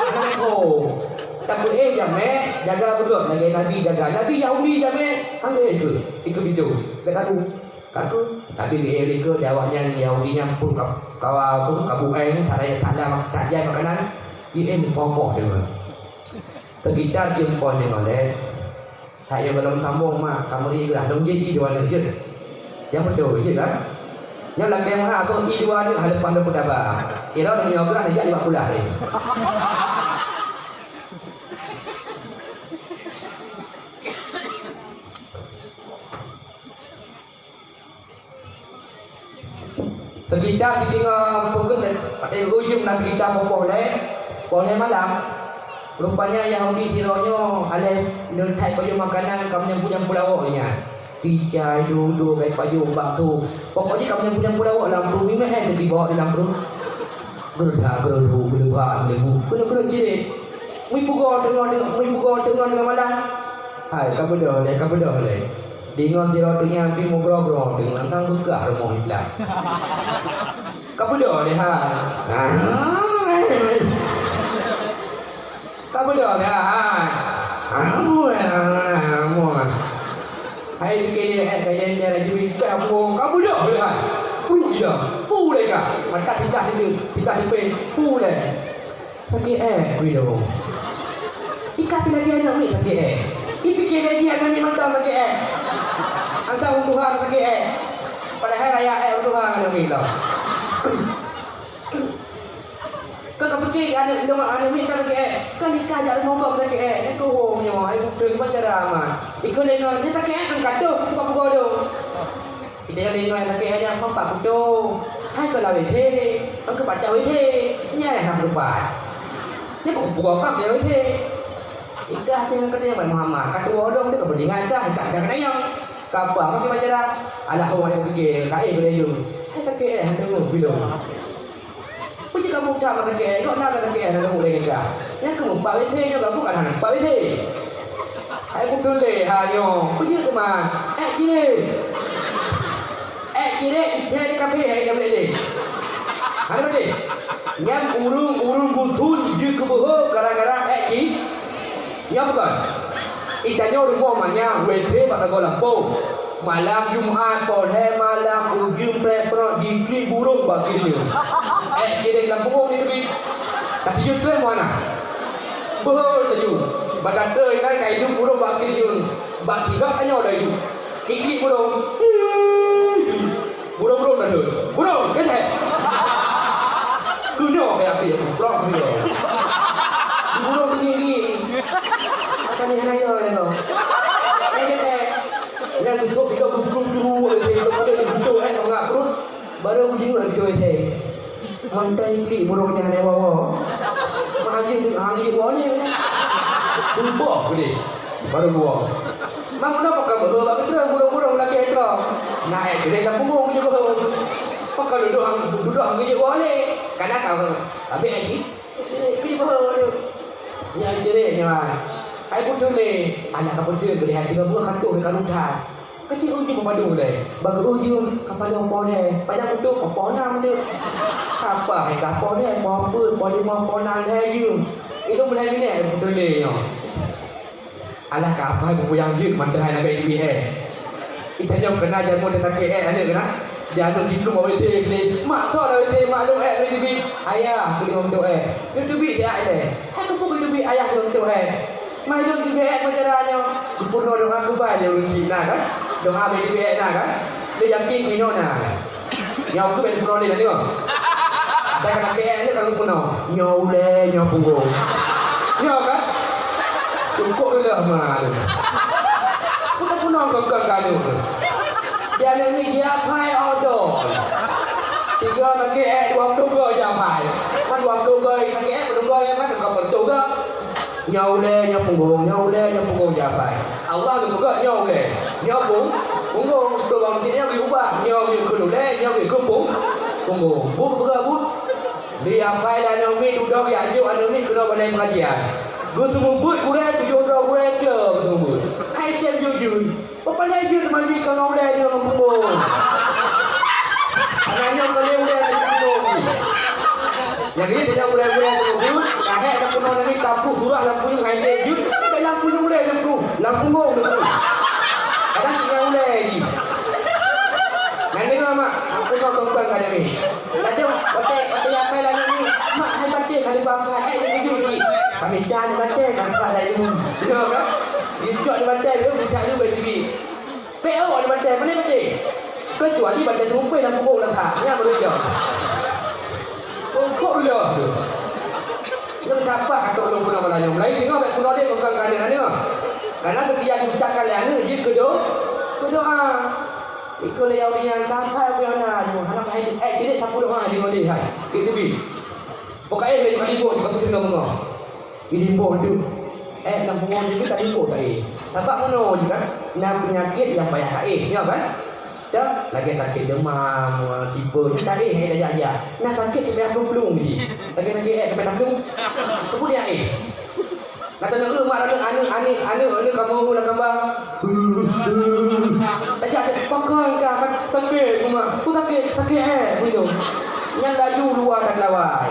anak aku, tapi jameh jaga betul, lagi Nabi jaga, Nabi Yahudi jameh, angge ikut video, berkaru, kaku, tapi dia ikut jawabnya Yahudinya pun kawal pun kabueng, tak jadi makanan. Dia pokok dia. Sekitar jempol dengan leh. Hai yang dalam kampung mah, kamu ni lah dong jadi dua ni je. Yang betul je kan? Yang lagi yang apa i dua ni hal depan depan apa? Ira ni nyogra ni jadi bakulah ni. Sekitar kita pokok ada ujung nak kita pokok leh. Boleh malam rupanya Yahudi sironyo alai letak baju makanan kamu yang punya pulawaknya picai duduk baik baju bakso pokoknya kamu yang punya pulawak lampu mimeh di bawah di lampu gerda gerdu gelebak gelebu jirit mui pugo tengah malam hai kamu dah le dengan sirotunya pi mogro dengan sang buka rumah iblah kamu dah le ha kamu dah kan? Hai kalian dia lagi bicara kamu dah kan? Puluh dia, puluh lega. Mata tidak dipen, puluh le. Sakit kuido. Ikapi lagi anak ni sakit Ipikir lagi anak ni mantap sakit Antara Tuhan sakit Padahal raya Tuhan anak ni lah. Kau fikir anak minta lagi kan nikah jadi mogok sakit aku homnya ai bukan baca ramai ikut lengan dia sakit kan kado buka buka do dia lengan sakit aja papa kudo hai kalau wete engkau pada wete nya nak berubah ni buka kap dia wete ikah dia kena yang Muhammad kado odong dia kepentingan kah ikah dah kena yang kapal pakai baca dah alah orang yang fikir kai boleh jum hai sakit tengok video puji kamu dah kata ke kau nak kata ke nak boleh ke yang kamu pak wete nya kamu kan anak pak wete aku tole hanyo puji teman kire itel kafe hai dia boleh hari mati nyam urung gusun je ke boh gara-gara ki nyam bukan itanya rumah mana wete pada Lampung malam Jumaat polhe malam ujung prepro jikli burung bagi dia kira Lampung ni lebih tapi jutre mana behol laju badan teh kan kai hidup burung bagi dia bagi gak tanya dah itu ikli burung dah tu burung kete kuno kayak apa ya prok dia burung tinggi akan ni hanayo ni kau kete yang itu tidak berpeluang itu pada itu enggak perut baru jenguk itu mantai klik burungnya hanya wawa mahajin tu hangi boleh cuba ni baru dua mana pakai bagi terang burung-burung lagi terang naik ke dalam punggung juga pakai duduk hangi boleh karena kau tapi lagi klik boleh yang jereknya aku tu ni anak kau tu kelihatan juga buah kantuk dekat rumah kecil ujung pemadu le bagi ujung kapal opo le padang kutuk opo nang dia apa hai kapal le apa boleh mau ponang le jung itu mulai ni betul le yo alah kapal yang jik mantai nak di itanya kena jamu dekat ada kena dia nak gitu mau itu ni mak kau dah itu maklum ni ayah tu untuk itu bi dia le hai kupu itu bi ayah tu untuk mai dong di pacaranya kupurno dong aku ba dia sina kan doa bagi dia kan dia yakin mino na nyau ku ben puno le ni kata kata ke ni kalau puno nyau le nyau punggo nyau kan cukup dulu mah puno puno kan kan dia ni dia pai order tiga lagi dua puluh jam pai man dua puluh lagi dua kan kau betul ke nhau le nhau punggung japai Allah tu buka nhau le nhau punggung doang sini yang diubah nhau yang kelu le nhau yang punggung buka Dia apa lah Naomi duduk ya ajuk Naomi kena balai pengajian. Gue semua buat kurang tujuh orang kurang ke gue semua buat. Hai tiap jujur. Apa lagi jujur mandi kalau boleh dia ngomong. Anaknya boleh tadi ngomong. Yang ini dia boleh ngomong. Kahek dah kena Naomi tapu surah lampu yang hai dia jujur. Baik lampu yang boleh lampu ngomong. Kadang yang boleh lagi. Nanti mak, aku mau kongkong kada ni. Kada, otak apa lah ni? Mak hai batik kada apa? Ni jujur. Kami dah ni batik kan tak lagi ni. Tahu kan? Dijak ni batik, dia cari lu TV. PO ni batik, mana batik? Kecuali batik rumpai dalam pokok dah tak. Ni baru dia. Pokok dia. Yang dapat kata orang pun nak lain. Lain tengok kat pulau dia kongkong kada ni. Karena setiap diucapkan lain ni, dia kedoa. Ikut yang dia kapal punya anak tu, anak hai jadi tak perlu dia dia hai. Kita bi. Pokai ni limbo tu aku tengah mengo. Limbo tu lampu ni tak limbo tak Sebab mono juga nak penyakit yang payah tak ya kan? Dah lagi sakit demam, tipe tak dah aja. Nak sakit sampai belum ni. Lagi sakit sampai belum. Kemudian kata nak mak anu kamu nak gambar. Tak ada pakai kan sakit mak. Aku sakit begitu. Yang laju luar tak lawai.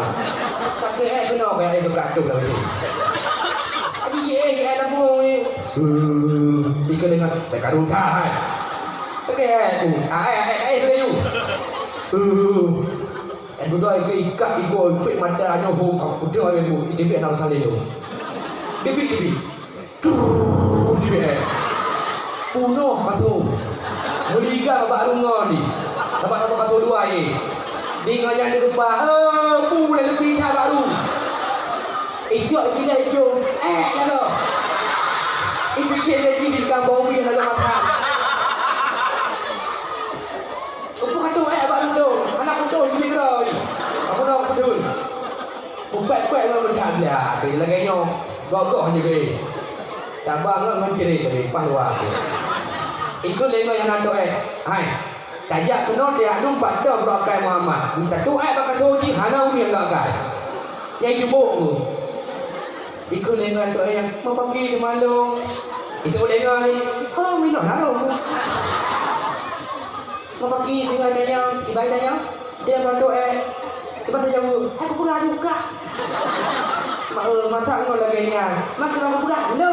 Sakit kena kayak itu gaduh dah macam. Jadi lampu ni. Dikena dengan baik karun tahan. Sakit aku. Tu you. Aku dah ikat ibu pek mata ada home kau putra aku. Dia nak salih tu. Dibi. Dibi. Punuh katu. Meliga baru ngoni. Sebab katu dua ni. Dengan di rumah. Pula lebih dah baru. Ijok gila ijok. Lalu. Fikir lagi di kampung ni lalu mata. Apa katu baru tu. Anak putus di negara ni. Aku nak putus. Buat-buat memang dah dia. Dia lagi nyok. Gogok je ke. Tak bangun dengan kiri tadi pahlawan. Ikut lengok yang nak doa. Hai. Tajak kena dia lumpat dah berakai Muhammad. Minta doa bakal soji hana umi enggak kai. Yang jubuk tu. Ikut lengok doa yang mau pergi di Malung. Itu lengok ni. Ha minat nak. Mau pergi dengan dia ibadah dia. Dia akan doa. Sebab dia jawab, aku pernah juga. Masa ngol lagi nya. Maka kamu pernah? No.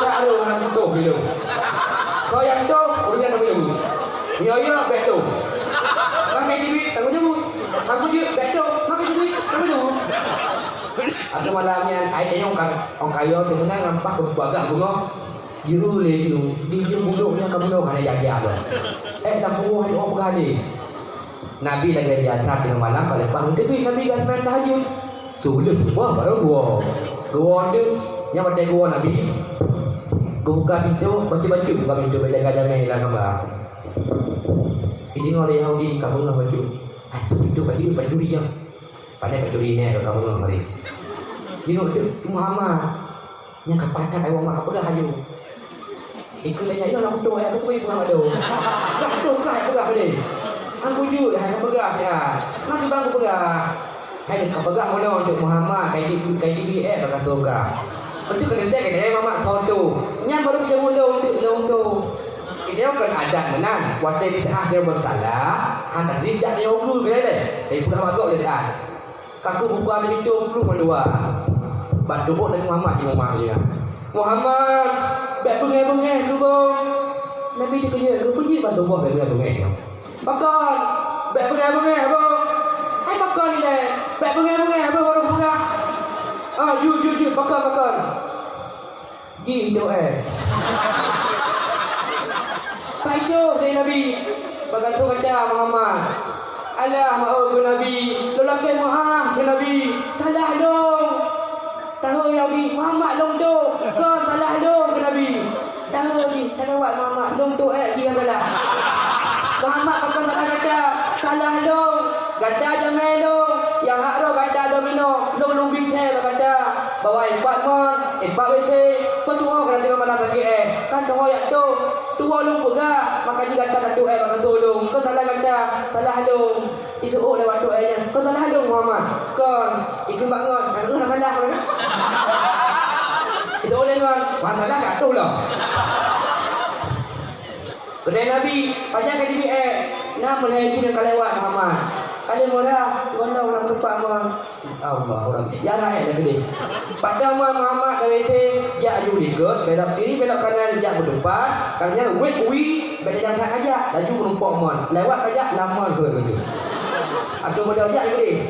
Tak ada orang bodoh dulu. Kau yang doh, orang yang tahu. Ya, betul. Makan duit, tahu jemu. Aku je betul. Makan duit, tahu jemu. Atau malamnya, ada yang orang kaya temenang nampak ke bagah bunga. Dia lagi tu, dia bodohnya kamu nak kena jaga tu. Dah puruh ada orang berani. Nabi lagi biasa tengah malam kalau bangun tapi Nabi kat sembahyang tahajud. Sulit semua baru gua dia yang ada gua Nabi. Gua buka pintu, buka pintu jaga jamin lah gambar. Ini orang Yahudi kamu ngah baju. Tu pintu baju dia. Pandai baju ni kamu ngah hari. Tengok tu Muhammad. Yang kepatak ai Muhammad apa haju. Ikut lain ini orang bodoh aku pergi Muhammad tu. Kak tu kai apa ni? Hang pujuk dah hang pegah ya. Nak bang aku pegah. Hai kau pegah mana untuk Muhammad kai di bakal soka. Untuk kena tek kena Muhammad soto. Nyam baru kerja long tu. Itu kan adat menan. Waktu di tengah dia bersalah, hendak dijak dia ogu ke le. Dari pegah bagok le dah. Kaku buka ada pintu perlu keluar. Bantu bot dari Muhammad di rumah dia. Muhammad, bek pengai ke bang. Nabi dia kerja ke pergi bantu buat pengai. Makan, bek pengai abang. Hai makan ni dah. Bek pengai abang orang pengai. Jujur makan. Gitu Paido dari Nabi. Bagai tu kata Muhammad. Alah maaf ke Nabi. Lelaki maaf ke Nabi. Salah dong. Tahu Yahudi Muhammad long tu. Kau salah dong ke Nabi. Tahu ni, tak kawat Muhammad long tu jiran salah. Muhammad pakai kata salah dong. Gada jamai dong. Yang hak roh gada domino. Long binte kata bawa 4 mon, 4 WC. Kau tunggu kena tengok mana sakit Kan tu hoyak tu. Tua long pegah. Maka jika kata tu makan tolong. Kau salah kata salah dong. Itu lewat tu nya. Kau salah dong Muhammad. Itu bangun. Nak salah kan? Itu oleh kan. Masalah kat tu lah. Kedai Nabi pajak ke DBA. Nama lagi yang kelewat Muhammad. Kali murah, gondang orang tempat mon. Allah orang. Ya rakyat dah gede. Pada Muhammad dah wete, jak aju dikut, belok kiri, belok kanan, jak berdepan. Kalanya wait beda jangan aja, laju menumpuk mon. Lewat aja nama ke gitu. Aku modal jak gede.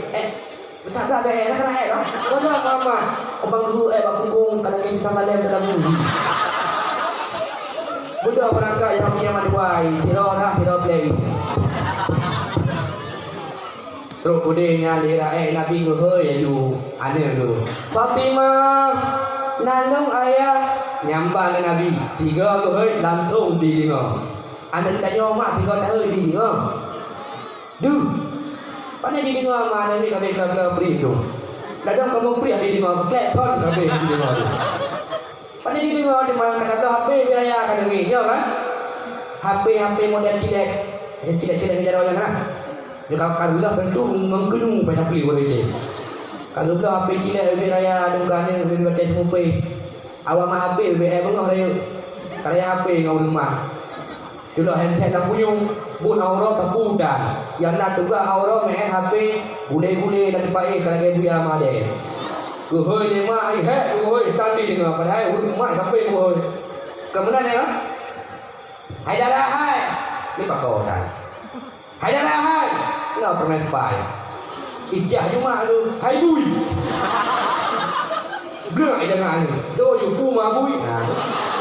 Tak ada be, nak rakyat dah. Gondang Muhammad. Abang guru bak punggung kalau kita bisa dalam bumi. Budak berangkat yang dia mati buai, tidak play. Terus kudenya lira Nabi ngehoi aju ane tu. Fatimah nandung ayah nyambang dengan Nabi. Tiga ngehoi langsung di dengar. Anda tanya mak tiga tahun di dengar. Duh. Mana di dengar mak Nabi kami kelab-kelab beri tu. Dadang kamu beri di dengar kleton kami di dengar tu. Mana di dengar cuma kata HP biaya akademi ya kan? HP model cilet. Cilet menjadi orang kan? Kalau lah tentu menggenung pada beli boleh dia. Kalau belah HP cilik lebih raya dengkana lebih batas mumpai. Awak mah HP lebih bengah raya. Karya HP ngau rumah. Itulah handset dah puyung. Bun aura tapu dan. Yang nak juga aura main HP gule-gule dan dipakai kalau dia buya mah dia. Gohoi ni mak ai hek gohoi tadi dengar padahal mak sampai gohoi. Kemudian ya. Hai darah hai. Ni pakau dah. Hai darah hai. Nak pernah spy. Ijah cuma tu. Hai bui. Gerak jangan ni. Tu jupu mabui. Nah.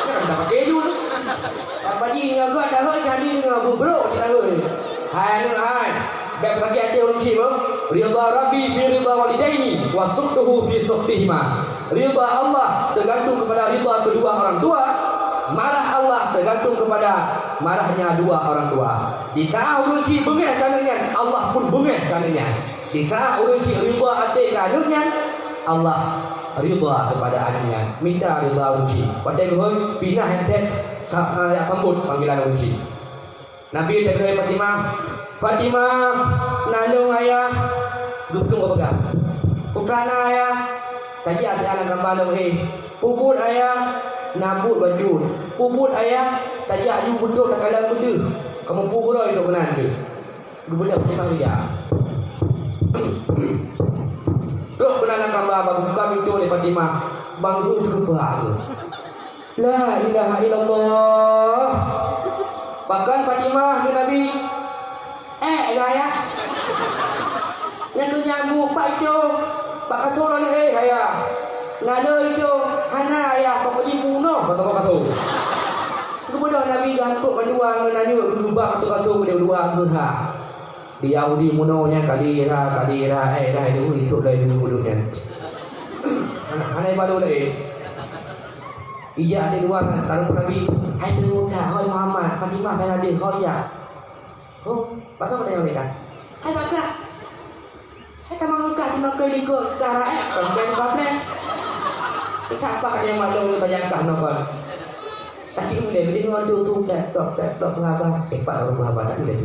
Kan dah pakai tu. Apa ji ngagak dah hoi jadi ngabu bro kita hoi. Hai ni hai. Baik lagi ada orang kiba. Ridha Rabbi fi ridha walidaini wa sukhtuhu fi sukhtihima. Ridha Allah tergantung kepada ridha kedua orang tua. Marah Allah tergantung kepada marahnya dua orang tua. Di saat urunci bengah kanannya, Allah pun bengah kanannya. Di saat urunci ridha adik kanannya, Allah ridha kepada adiknya. Minta ridha urunci. Padahal hoi pinah handset sambut panggilan urunci. Nabi tegur Fatimah nandung ayah guplung apa gam? Putrana ayah kaji ati alam gambar puput ayah nabut baju puput ayah kaji aju betul tak kalah benda kamu pura itu kenan tu gu boleh Fatimah kerja terus benar gambar bagu kami tu oleh Fatimah bangku tu kepah la ilaha illallah. Bahkan Fatimah ke Nabi ayah yang tu nyamuk pak itu pak kata orang ni ayah ngada itu hana ayah pak ji puno kata pak kata kemudian Nabi gangkut pandua ngananya berubah kata-kata berdua berha di Yahudi munonya kalira dah itu dah duduknya hana baru lagi ijak ada dua taruh Nabi hai tengok dah hai Muhammad Fatimah kan ada kau ya oh pasal pada yang ni kan hai bakar hai tak mengangkat cuma kelikut cara kan problem tak apa ada yang malu tak jangka nak tak cik boleh dengar tu blok pengabar pak orang pengabar tak boleh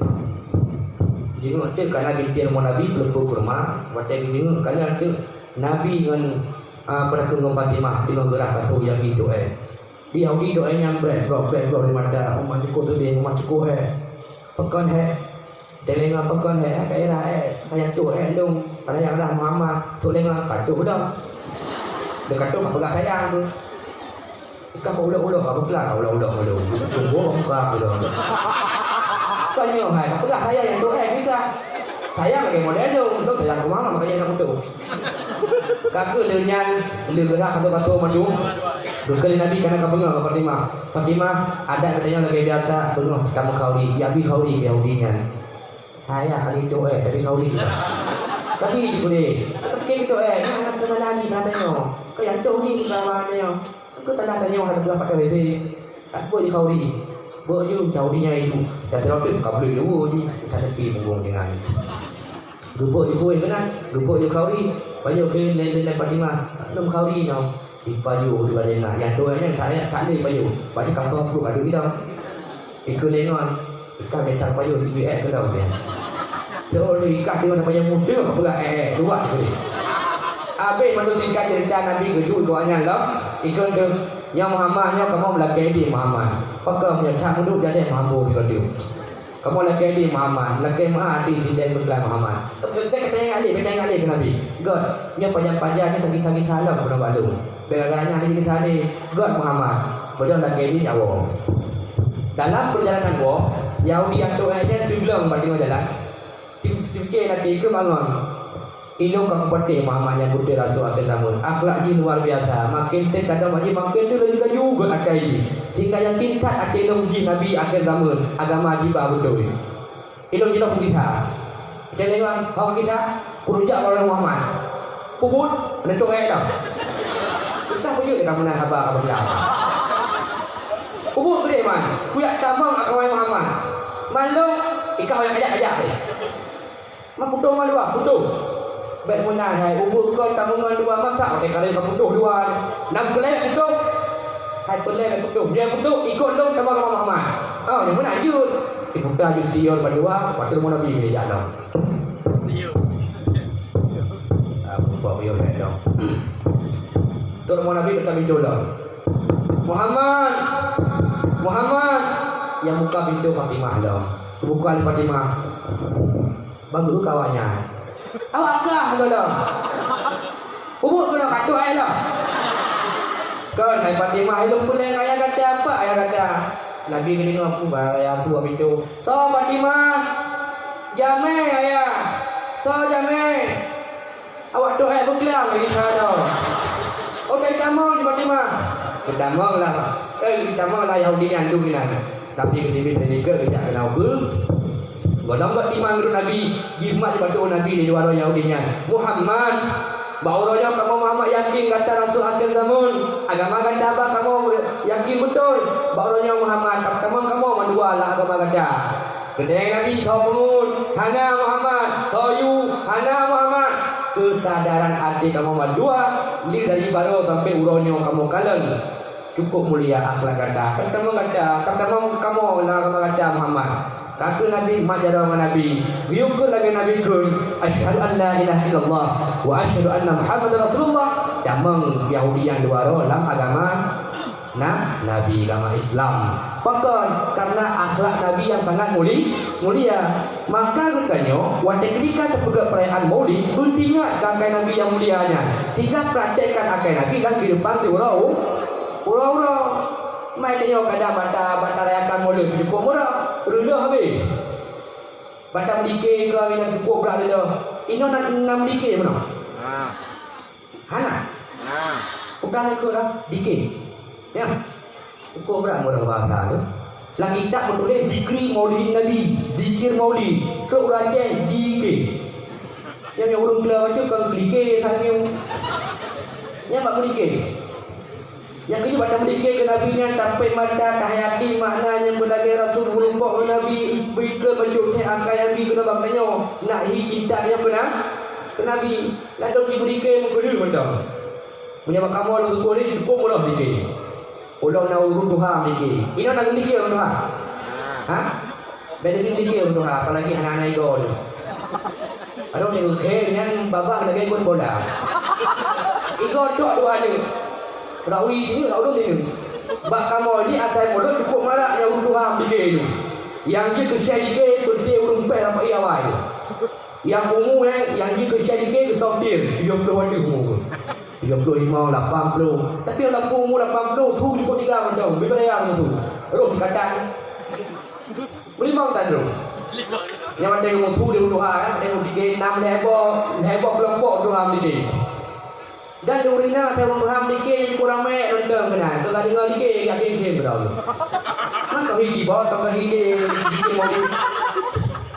jenguk tu kalau bintir mau Nabi belum kurma macam ni jenguk kalian tu Nabi dengan pada kengong Fatimah dengan gerak satu yang gitu di Yahudi doa nyambre blok di mata rumah cukup tu dia rumah cukup pekan telenga pekan kaya dah kaya tu long pada yang dah Muhammad tu lenga katu dah dekat tu apa sayang tu ikah ulo apa pelan ulo tunggu muka ulo kan yo hai apa saya yang tu kita sayang lagi model tu sayang ke mama makanya nak tu kakak lenyan gerak kata mandung Kali Nabi kena bengah ke Fatimah ada katanya lagi biasa bengah pertama kali Yabi kali ke Yahudinya ayah kali itu dari kali kita tapi boleh tapi kita anak kena lagi katanya ke yang tu ni kita mana ke tanah tanya ada belah pada WC tak boleh kali buat je Yahudinya itu dan terus tak boleh dulu je kita tepi punggung dengan gebuk je kuih kan gebuk je kali banyak ke lain Fatimah 6 kali tau ipaju juga dengar yang tu yang tak ada paju banyak kata perlu ada hilang ikut lengan ikan detak paju tinggi ke dalam dia tu ikat dengan paju muda pula dua tu ni Habis menurut singkat cerita Nabi geduk kawannya lah. Ikut tu yang Muhammadnya kamu melaki di Muhammad. Pakai punya tak menurut jadi Muhammad kalau tu. Kamu laki di Muhammad, laki mahadi sidai berkelan Muhammad. Kita tanya Ali ke Nabi. God, nya panjang-panjang ni tak kisah-kisah salam pun balu. Begarannya ada kisah ni. God Muhammad, betul laki ni awak. Dalam perjalanan gua, Yahudi yang tu aja tenggelam pada tengah jalan. Fikir nanti ke bangun. Ilo kamu putih Muhammad yang putih Rasul akhir zaman. Akhlak ji luar biasa. Makin terkadang makin tu laju God akan ji. Sehingga yakin tak ada ilmu ji Nabi akhir zaman. Agama ji bah betul. Ilmu ji dah kisah. Kita tengok hak kisah. Kurujak orang Muhammad. Kubut menentuk ayat dah. Kita punya dekat mana khabar apa bilang. Kubut tu dia man. Kuyak tamang akan Muhammad. Malu ikau yang ajak-ajak ni. Mak putus malu ah, putus. Baik menang hai ubur kau tamungan dua masak okey kalau kau putus dua. Nak pelai putus. Hai pelai putus. Dia putus ikut long tambah dengan Muhammad. Oh, yang mana ajut. Putus ajut setior pada dua, waktu mau Nabi ni jalan. Apa buat dia jalan. Tu mau Nabi tetap pintu lah. Muhammad yang buka pintu Fatimah lah. Buka Fatimah. Bagus kawannya. Awak kah kalau ubuk kena katuk air lah. Kan hai Fatimah hidup pun yang ayah kata apa? Ayah kata Nabi kena dengar aku baraya suap itu. So Fatimah jamai ayah. So jamai. Awak tu air berkelang lagi kau. Oh tak tamang Fatimah. Tamang lah. Tamang lah Yahudi yang dulu ni. Tapi ketika ni ke tidak kenal ke. Godam kat timang menurut Nabi, jimat dibantu Nabi di luar Yahudinya. Muhammad, bauranya kamu Muhammad yakin kata Rasul akhir zaman. Agama kata apa kamu yakin betul? Bauranya Muhammad, kamu mandua lah agama kata. Kedai Nabi kau pengun, hana Muhammad, kau hana Muhammad. Kesadaran hati kamu mandua, li dari baru sampai uronya kamu kalen. Cukup mulia akhlak kata. Kamu lah agama kata Muhammad. Kata Nabi majara dengan Nabi yukun lagi Nabi kun asyhadu an la ilaha illallah wa asyhadu anna Muhammadar Rasulullah. Damang Yahudi yang dua dalam agama Nabi agama Islam. Bahkan karena akhlak Nabi yang sangat mulia, maka katanya waktu ketika terpegang perayaan Maulid ingat kakak Nabi yang mulianya. Jika praktekkan akal Nabi dalam kehidupan seorang mai tanya kadang bata rayakan Maulid cukup murah. Rendah habis. Batang dikir ke bila cukup berat dia. Ino nak dikir mana? Hana. Putar ke lah dikir. Ya. Cukup berat murah bahasa tu. Lagi tak menulis zikri Maulid Nabi, zikir Maulid. Tu rancang dikir. Yang urung kelah macam kau dikir tanya. Yang mak dikir. Yang kerja pada mendikir ke Nabi nya sampai mata tahayati maknanya berlagi Rasul berumpuk Nabi berikut berjuti akhir Nabi kena bertanya nak cinta dia pernah ke Nabi lalu kita mendikir mengkudul benda menyebab kamu lalu syukur ni cukup mudah dikir ulang nak urung Tuhan dikir ini nak mendikir urung Tuhan beda mendikir urung Tuhan apalagi anak-anak ego ni ada orang yang kaya dengan babak lagi pun bola ego dok dua ni Rawi sini tak ulung sini. Bak kamu ni asal bodoh cukup marak yang urung Tuhan dikir tu. Yang je ke syai dikir berhenti urung peh dapat iawai tu. Yang umum yang je ke syai dikir ke softir 70 waktu umur. 75, 80. Tapi yang lampu umur 80 suhu cukup 3 macam. Bila yang musuh. Roh dikatan. Belimang tak tu. Yang mana tengok musuh dia urung Tuhan kan. Tengok dikir 6 lebok kelompok Tuhan dikir. Dan urina saya memaham dikir yang kurang mek nonton kena. Kalau dengar dikir kat kem berau. Maka hiji bot kau hiji dikir mau di.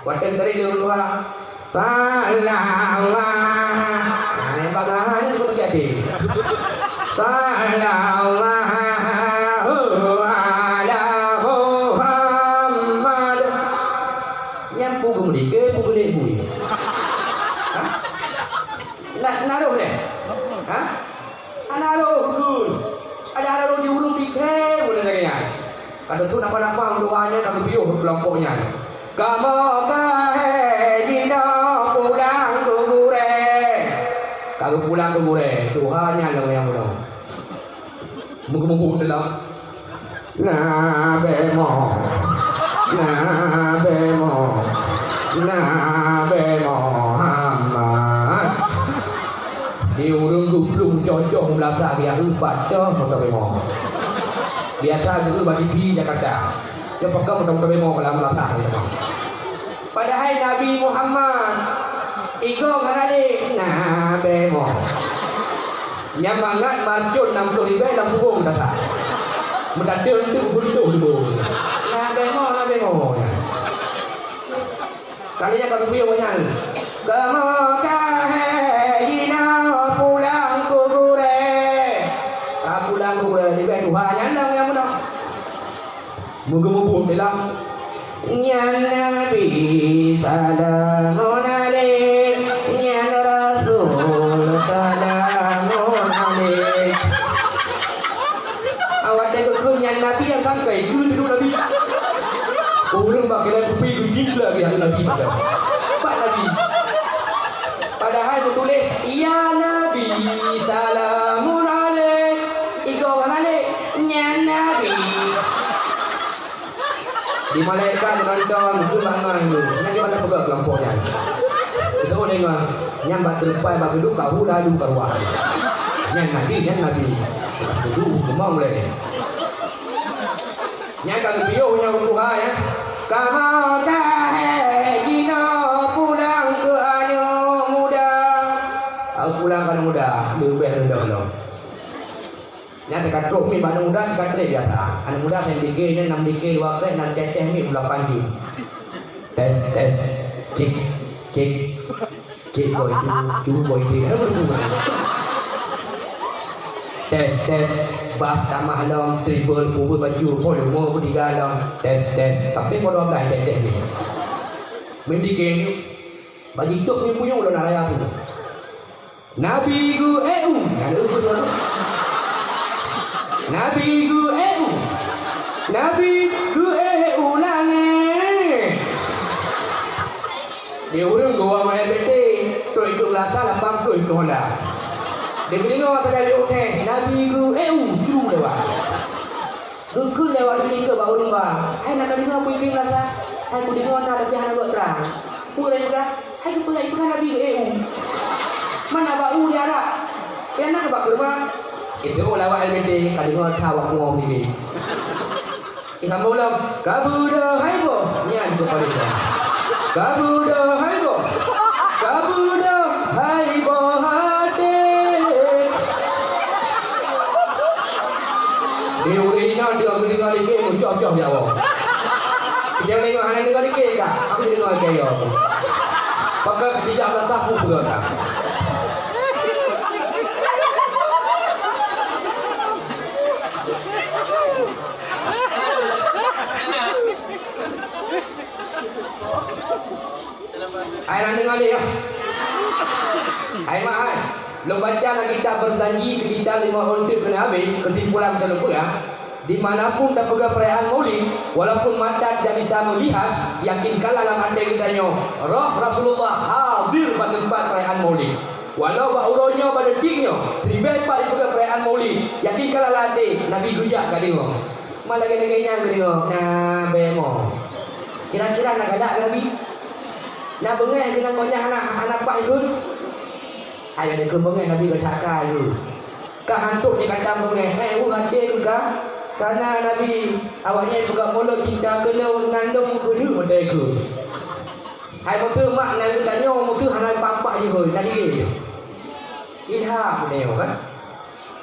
Waten tadi dia doa. Sallallahu. Nah, bagaimana tu terjadi? Sallallahu ala Muhammad. Yang pukul dikir pukul bui. Naruh deh. Anak kun. Ada di ulung dikir boleh lagi. Kada tu napa-napa doanya kagak biuh kelompoknya. Kamu kahe dino pulang kubure. Aku pulang ke Goreng, Tuhan yang yang mudah. Muka-muka dalam. Nabi Muhammad. Di urung guplung cocok belakang biar ubat dah Nabi Muhammad. Biasa ke bagi pi Jakarta. Dia pegang Nabi Muhammad dalam belakang ni. Padahal Nabi Muhammad iko kanale Nabi Muhammad. Nyamangat marcun 60 ribu dalam punggung dah. Mendadak tu buntuh dulu. Nabi Muhammad. Kalian kalau punya banyak. Kamu kahina pulang ke Goreng. Pulang ke Goreng di bawah Tuhan yang mana? Muka-muka dalam. Ya Nabi salamun alaik, ya Rasul salamun alaik. Awak dah kekenyan Nabi yang kangkai ke duduk Nabi. Orang bak kena kupi ke jingla ke Nabi pada. Pak Nabi. Padahal dia tulis ya Nabi salamun alaik. Iko alaik, ya Nabi. Di malaikat nonton ke mana tu. Yang di mana pegang kelompoknya. Betul dengan nyambat terpai bak duduk kau lalu keluar. Yang Nabi. Duduk cuma mulai. Yang kami piuhnya Tuhan ya. Kamu kahina pulang ke anak muda. Aku pulang ke anak muda. Lebih rendah. Yang tekan truk mi anak muda tekan trek biasa. Anak muda saya DK-nya 6 DK 2 krek 6 teteh mi 8 kim. Tes. Cek boy tu boy dia. Tes. Bas tak mahlong triple kubur baju volume bertiga long. Tes. Tapi mau 12 teteh ni. Mendikin bagi tok ni punya ulah nak raya tu. Nabi ku yang ada Nabi ku langit. Dia orang gua mai bete, tu ikut belakang 80 ikut Honda. Dia dengar tadi hotel, Nabi ku curu lewat. Ku lewat ni ke bau lumba. Hai nak dengar aku ikut belakang. Hai ku dengar nak tapi hana buat terang. Ku dah juga, hai ku tolak ikut Nabi ke Mana bau dia ada? Yang nak ke rumah. Itu lawak LBT kali ngor tahu aku ngom ni. Ikan bolam kabuda haibo nyan ko pare. Kabuda haibo hate. Dia urina dia aku dengar dikit muncul-muncul dia awak. Dia dengar hanya dengar dikit tak? Aku dengar dia. Pakai sejak belakang aku bergerak. Ayah dengar dia. Ayah mahal. Lo baca lagi kita berjanji sekitar 5 unta kena habis. Kesimpulan macam tu ya. Dimanapun tak pegang perayaan Maulid, walaupun mata tidak bisa melihat, yakinkanlah dalam hati kita nyo, roh Rasulullah hadir pada tempat perayaan Maulid. Walau bauronya pada diknya, 1400 pegang perayaan Maulid, yakinkanlah hati Nabi gujak kat dia. Malah gini-gini aku tengok. Nabi Muhammad. Kira-kira nak galak ke Nabi? Nak bengai kena ngonyah anak pak itu. Hai ada ke bengai Nabi ke takai tu. Kah hantuk dia kata bengai. Hati tu kah? Karena Nabi awaknya pegang mulut cinta kena nandung ke dia mata ke. Hai masa mak nak tanya masa hanai papa je hoi nak diri. Ilham dia kan.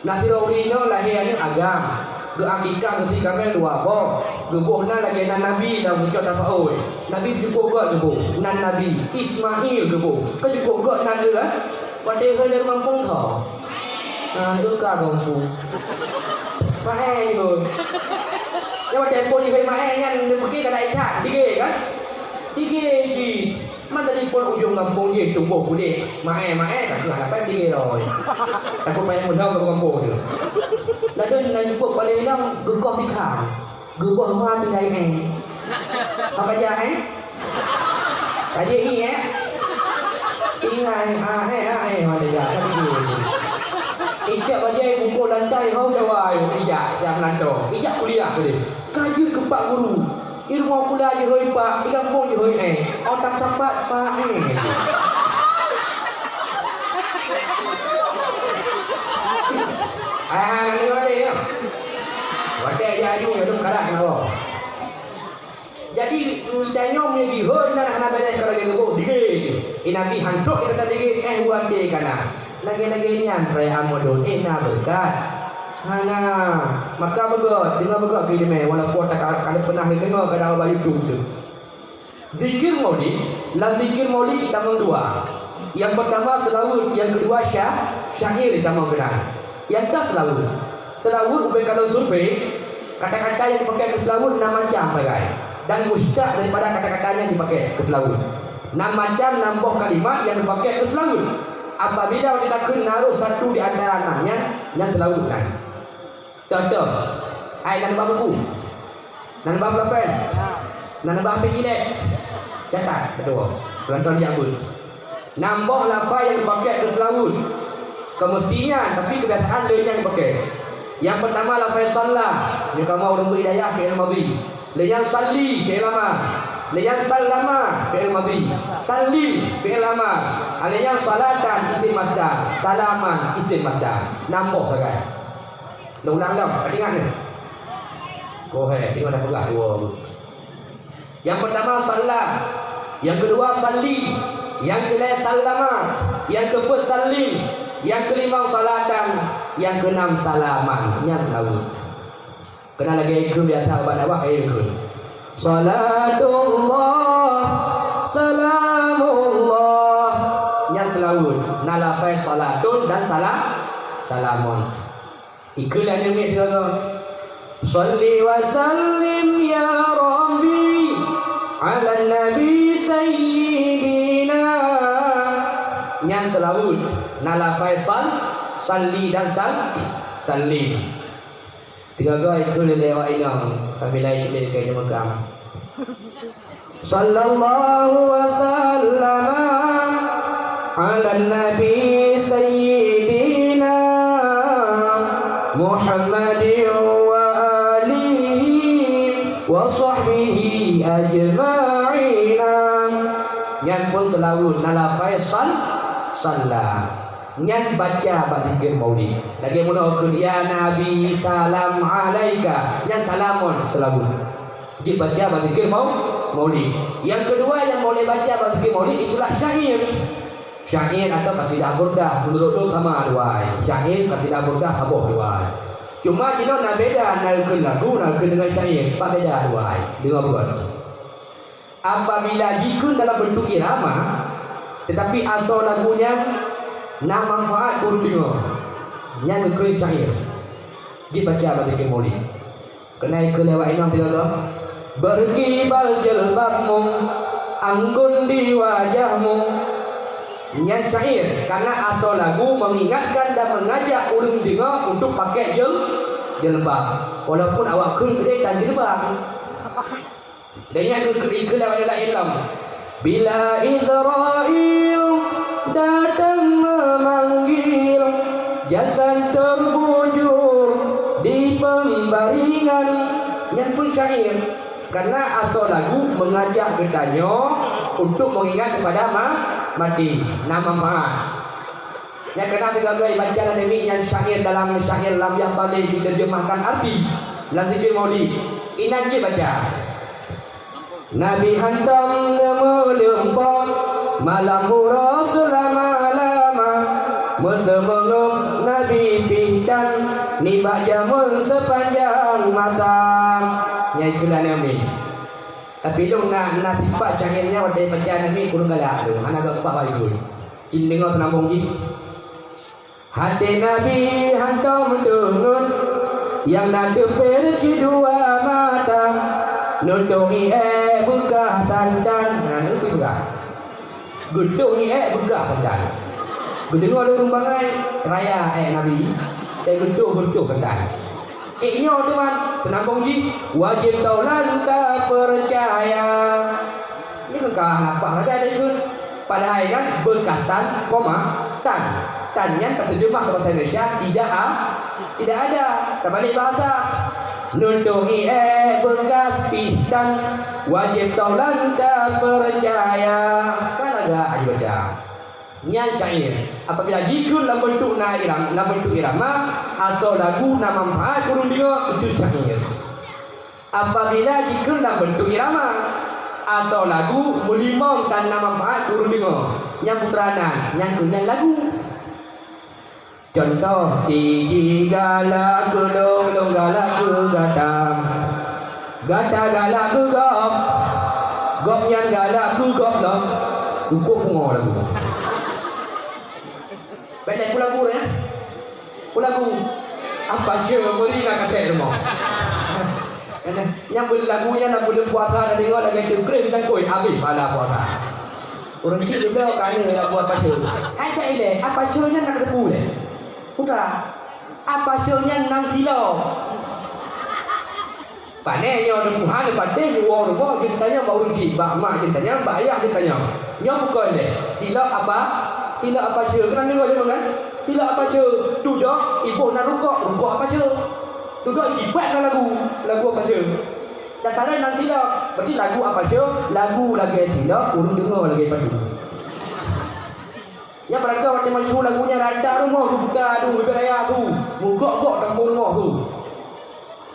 Nasirullah lahirnya agam. Ke akikah ke si kamel dua bo. Ke bohna lagi nan Nabi dah muncul dah faoi. Nabi cukup gak je bo. Nan Nabi Ismail ke bo. Ke cukup gak nan dia kan. Pada hari kampung tho. Nah, itu ka kampung. Mae pun. Yang pada pun ni mae kan pergi ke lain tak. Dige kan? Dige ji. Man tadi pun ujung kampung je tumbuh kulit. Mae tak ke hadapan dige rồi. Aku payah mudah ke kampung tu. Lalu nak cukup balik hilang gegoh tikar. Gegoh ma tinggal Apa kerja Kaji ni Ingai ada ya tadi Bagi buku lantai kau jawai. Ijak yang melantau. Ijak kuliah ke dia. Kaji ke pak guru. I rumah kuliah je hoi pak. I kampung je hoi Otak sampat pak Ni balik ya. Wadai je aju ya tu kalah kenapa. Jadi tanya punya hoi nak hana beres kalau dia go dige. Nabi hantuk dia kata dige wade kana. Lagi-lagi nyan try amodon na berkat. Hana maka begot dengar begot ke dia walaupun tak kalau pernah dengar kadang balik tu. Zikir maulid, dalam zikir maulid kita dua. Yang pertama selawat, yang kedua syair kita mau kenal. Yang tak selawat. Selawat upai kalau survei, kata-kata yang dipakai ke selawat 6 macam saja. Dan mustaq daripada kata-katanya dipakai ke selawat. 6 macam 6 buah kalimat yang dipakai ke selawat. Apabila kita naruh satu di antara 6-nya yang selawat kan. Contoh, nak nambah buku, nak nambah pulpen, nak nambah HP kilat, catat, betul. Penonton jambul. Nambah lafaz yang dipakai ke selawat. Kemestinya, tapi kebiasaan lain yang dipakai. Yang pertama lafaz salah, ni kamu orang berhidayah fi'il madhi. Layan salli fi'il amar. Layan sallama fi'il madhi. Sallim fi'il amar. Layan salatan isim masdar. Salaman isim masdar. Nambah saja. Ulang-ulang, ingat ni. Tengok dah pegah dua. Yang pertama salat, yang kedua salli, yang ketiga salamat, yang keempat sallim, yang kelima salatan, yang keenam salaman. Yang selawat. Kena lagi ikut di atas obat awak ikut. Salatullah, salamullah. Yang selawat. Nalafai salatun dan salamun. Ikulah ni ambil tengok. Salli wa sallim ya Rabbi ala nabi sayyidina. Yang selawat nalafai salli dan sallim. Tiga gay ikut lewat inang sambil lain ikut ke Mekah. Sallallahu wa sallam ala nabi sayyidina Muhammadin wa alihi wa sahbihi ajma'in. Yang pun selawat nalafai sallam. Yang baca bazikir maulid. Lagi mula kun ya nabi salam alaika. Yang salamun selawat. Jadi baca bazikir maulid. Yang kedua yang boleh baca bazikir maulid itulah syair. Syair atau kasidah burdah menurut tu sama dua. Syair kasidah burdah kabuh dua. Cuma kita nak beda nak ke lagu nak ke dengan syair pak beda dua. Dengar buat. Apabila jika dalam bentuk irama tetapi asal lagunya nak manfaat kurang dengar. Yang ke syair. Dibaca bazikir maulid. Kena ke lewat inang tiga. Berkibal jilbabmu anggun di wajahmu. Yang syair karena asal lagu mengingatkan dan mengajak orang dengar untuk pakai jilbab walaupun awak kun kedai jilbab. Dan yang kelawat adalah ilm. Bila Israel datang memanggil jasad terbujur di pembaringan. Yang pun syair karena asal lagu mengajak bertanya untuk mengingat kepada mati nama manfaat. Yang kena segagai bacaan Nabi yang syair dalam syair lam yang talib diterjemahkan arti dalam zikir maulid. Inan je baca. Nabi hantam melempar malam hura selama-lama mesemengep Nabi pihtan nibak jamun sepanjang masa. Yang itulah Nabi. Tapi lu nak sifat syairnya wadai bacaan Nabi kurang galak lu. Anak agak apa ikut. Kin dengar penambung ni. Hati Nabi hantam dengun yang nak tepir kedua mata nutuhi buka sandan. Nah, itu buka. Geduhi buka sandan. Gedengar lu rumbangai raya Nabi. Geduh bertuh sandan. Nyo teman senambung ji wajib taulan tak percaya. Ini kekah apa saja ada itu. Padahal kan berkasan koma tan. Tannya terjemah ke bahasa Indonesia tidak Tidak ada. Terbalik bahasa. Nuntungi bekas dan wajib taulan tak percaya. Kan agak aja baca. Nyan cair. Apabila jikun dalam bentuk dalam bentuk irama, asal lagu nama manfaat kurung dia itu syair. Apabila jikun dalam bentuk irama, asal lagu melimang dan nama manfaat kurung dia. Yang puteranan, yang kenal lagu. Contoh tiji galak ke long galak ke gatang, gata galak ke gop, gop nyan galak ke gop long, cukup pungo lagu. Baiklah lagu ya, lagu apa sih beri nak kata rumah. Yang beli lagunya nak beli puasa dan dengar lagi tu kering kan koi habis pada puasa. Orang kecil juga kan lagu apa sih? Hai tak ile apa sihnya nak debu le. Putra, apa sihnya nang silo? Pandai yang ada Tuhan pandai ni orang rumah kita tanya baru cik, bak mak kita tanya, bak ayah kita tanya. Yang bukan le. Silo apa? Silo apa sih? Kena dengar je kan? Silo apa sih? Duduk ibu nak rukuk apa sih? Duduk ibat lagu apa sih? Dasarnya nang silo. Berarti lagu apa sih? Lagu lagi silo, urung dengar lagi padu. Yang mereka waktu masyhur lagunya rada rumah tu budak tu beraya tu. Mugok-gok kampung rumah tu.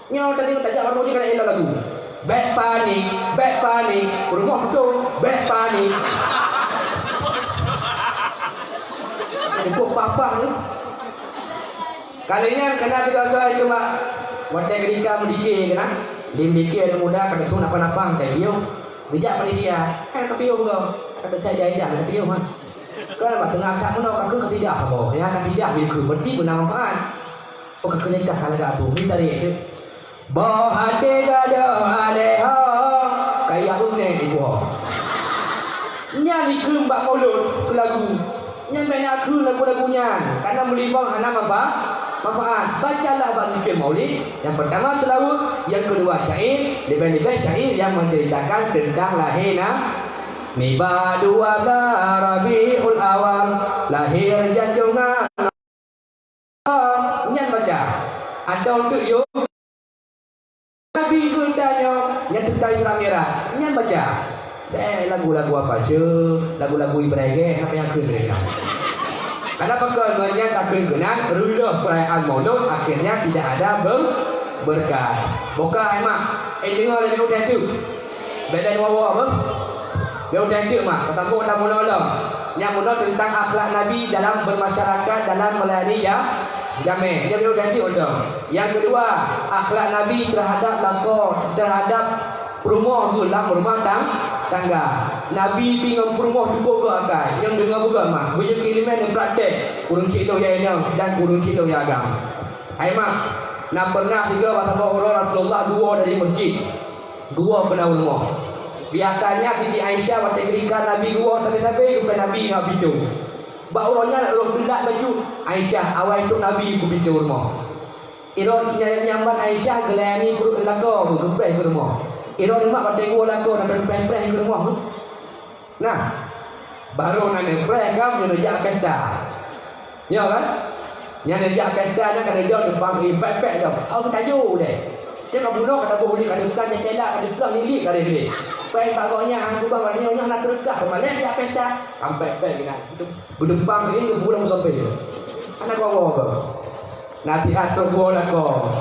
Yang tadi kita ajak baru ni kena elok lagu. Back panik, rumah betul, back panik. Ada kok papa tu. Kalinya kena gagal itu mak. Wadai kerika mendike kena. Lim dike ada muda kena tu napa-napa tak piu. Gejak panitia. Kan ke piu kau. Kata saya dah ke piu man. Kalau mak tengah kat mana kakak ketidak apa? Ya ketidak bil ke berarti guna manfaat. Oh kakak nikah kalau tu ni tarik dia. Bah hati gada aleha kayak unek ibu ha. Nyanyi ke mbak maulud ke lagu. Nyan banyak ke lagu-lagunya. Karena melimpang hana manfaat. Bacalah bab zikir maulid. Yang pertama selawat, yang kedua syair, lebih-lebih syair yang menceritakan tentang lahirnya Niba 12 Rabiul Awal lahir janjungan. Nyan baca. Ada untuk you Nabi gundanya yang cerita Islam merah. Nyan baca. Lagu-lagu apa je? Lagu-lagu Ibrahim apa yang kena? Kenapa kau nyan tak kena? Rulah perayaan Maulud akhirnya tidak ada berkat. Bukan mak. Dengar lagi udah tu. Bela dua apa? Dia udah tu mak. Kesambung tak menolong. Yang menolong tentang akhlak Nabi dalam bermasyarakat, dalam melayani Jameh. Dia udah tu udah. Yang kedua, akhlak Nabi terhadap rumah dalam rumah tangga. Nabi pinggam rumah cukup ke akal. Yang dengar bukan mak. Baju kiriman yang praktek. Kurung cik lo yang dan kurung cik lo yang agam. Hai mak. Nak pernah tiga pasal orang Rasulullah dua dari masjid. Dua pernah rumah. Biasanya Siti Aisyah waktu ketika Nabi gua sampai-sampai jumpa Nabi tu. Bauranya nak orang gelak baju Aisyah awal itu Nabi ku pintu rumah. Iron nyamban Aisyah gelayani perut laka ku gepres ke rumah. Iron mak waktu gua laka nak pempres ke rumah. Nah, baru nak pempres kam menajak pesta. Ya kan? Yang najak pesta nak kena dia depan pepek dah. Aku tajuk deh. Dia kau bunuh kata boleh kada bukan yang telak kada pulang lilik kada gede. Pai bagongnya hang kubang warnanya nak tergah kemana dia pesta. Sampai kena. Itu berdempang ke ini bulan sampai. Anak kau ke. Nanti atur gua lah kau.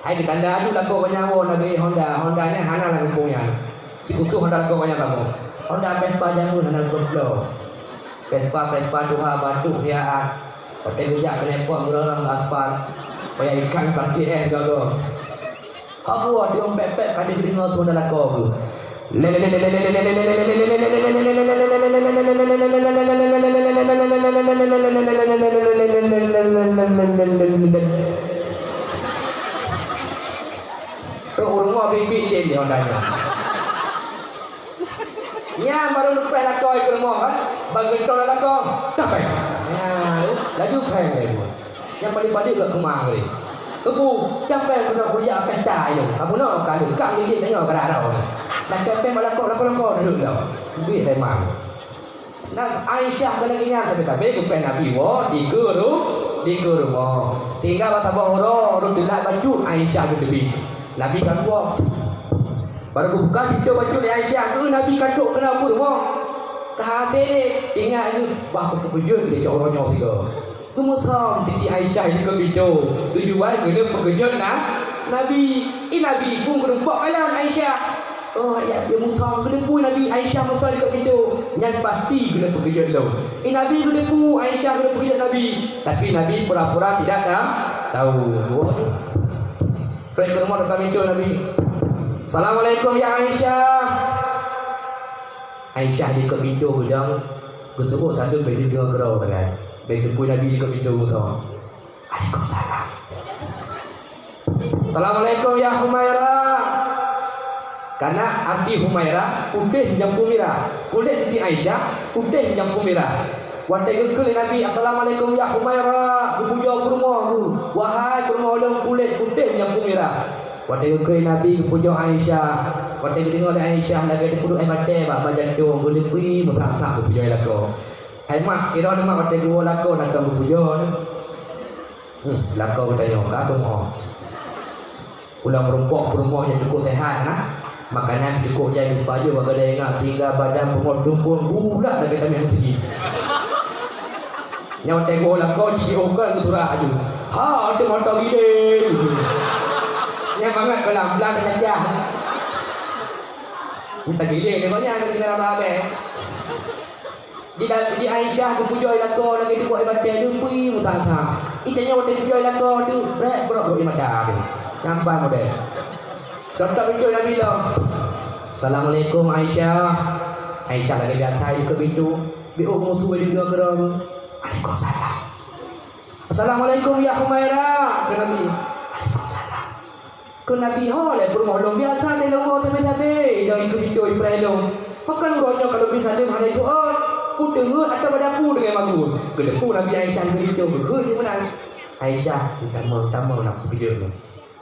Hai kita tanda aju lah kau nyawa nak Honda-nya hana lah kumpulnya. Cikgu tu Honda kau banyak kamu. Honda Vespa jangan hana berflow. Vespa tuha batu siaan. Pakai gejak kena pot ngerang aspal. Payah ikan plastik gagal. Kau buat dia pepek kadi dengar tu dalam kau tu. Rumah baby dia ondanya. Ya baru lupa nak kau ke rumah kan. Bagi tolak nak kau. Tak payah. Ya, laju payah dia. Yang paling ke kemang ni. Kebu, capek kena kuliah pesta yo. Kamu nak kalau kang lilit tanya ke arah. Nak capek malah kau dah dah. Duit memang. Nak Aisyah ke lagi nya tapi ke Nabi wa di ke tu di ke rumah. Tinggal bata bahoro telah baju Aisyah ke tepi. Nabi kan buat. Baru aku buka pintu baju Aisyah tu Nabi katuk kena apa rumah. Kahate tinggal tu bah aku pekerja dia cak orangnya tiga. Kemusam Siti Aisyah di ke pintu. Tujuan kena pekerja Nabi. Nabi pun kerumpak kanan Aisyah. Oh ya dia mutang kena pun Nabi Aisyah mutang dekat pintu. Yang pasti kena pekerja dulu. Nabi kena pun Aisyah kena pekerja Nabi. Tapi Nabi pura-pura tidak tahu. Fred ke rumah dekat pintu Nabi. Assalamualaikum ya Aisyah. Aisyah dekat pintu gedang. Kesuruh satu beda dengan kerau tangan. Beda pun Nabi dekat pintu mutang. Waalaikumsalam. Assalamualaikum ya Humairah. Karena arti Humairah putih mencampur merah. Kulit Siti Aisyah putih mencampur merah. Waktu gekul Nabi Assalamualaikum ya Humairah. Berpuja rumah tu. Wahai rumah orang kulit putih mencampur merah. Waktu gekul Nabi berpuja Aisyah. Waktu dengar Aisyah lagi dipuduk air mata bak bajantung boleh pergi masak berpuja lako. Hai mak ira nama waktu gua lako nak berpuja ni. Lako bertanya kau mau. Pulang merumpok rumah yang cukup sehat makanan cukup jadi baju bagi dia ingat sehingga badan pengordung pun bulat dah kita yang tinggi. Yang tengok lah kau cici okal ke surah aju. Ha ada motor gile. Yang banget kelam belang dah cacah. Minta gile tengoknya dengan abang-abang. Di Aisyah ke puja ilako lagi tu buat ibadah tu pergi mutang-tang. Itanya waktu puja ilako tu berat ibadah tu. Nampak model. Doktor pintu Nabi lah. Assalamualaikum Aisyah. Aisyah lagi di atas di ke pintu. Biar mutu balik dia kerana. Waalaikumsalam. Assalamualaikum ya Humairah. Ke Nabi. Waalaikumsalam. Ke Nabi lah permolong biasa dia lomba tapi-tapi. Dia ke pintu Ibrahim. Maka nurutnya kalau bisa dia mana itu. Ku dengar ada padaku dengan bagus. Ke depan Nabi Aisyah ke pintu. Ke dia menang. Aisyah utama nak kerja ni.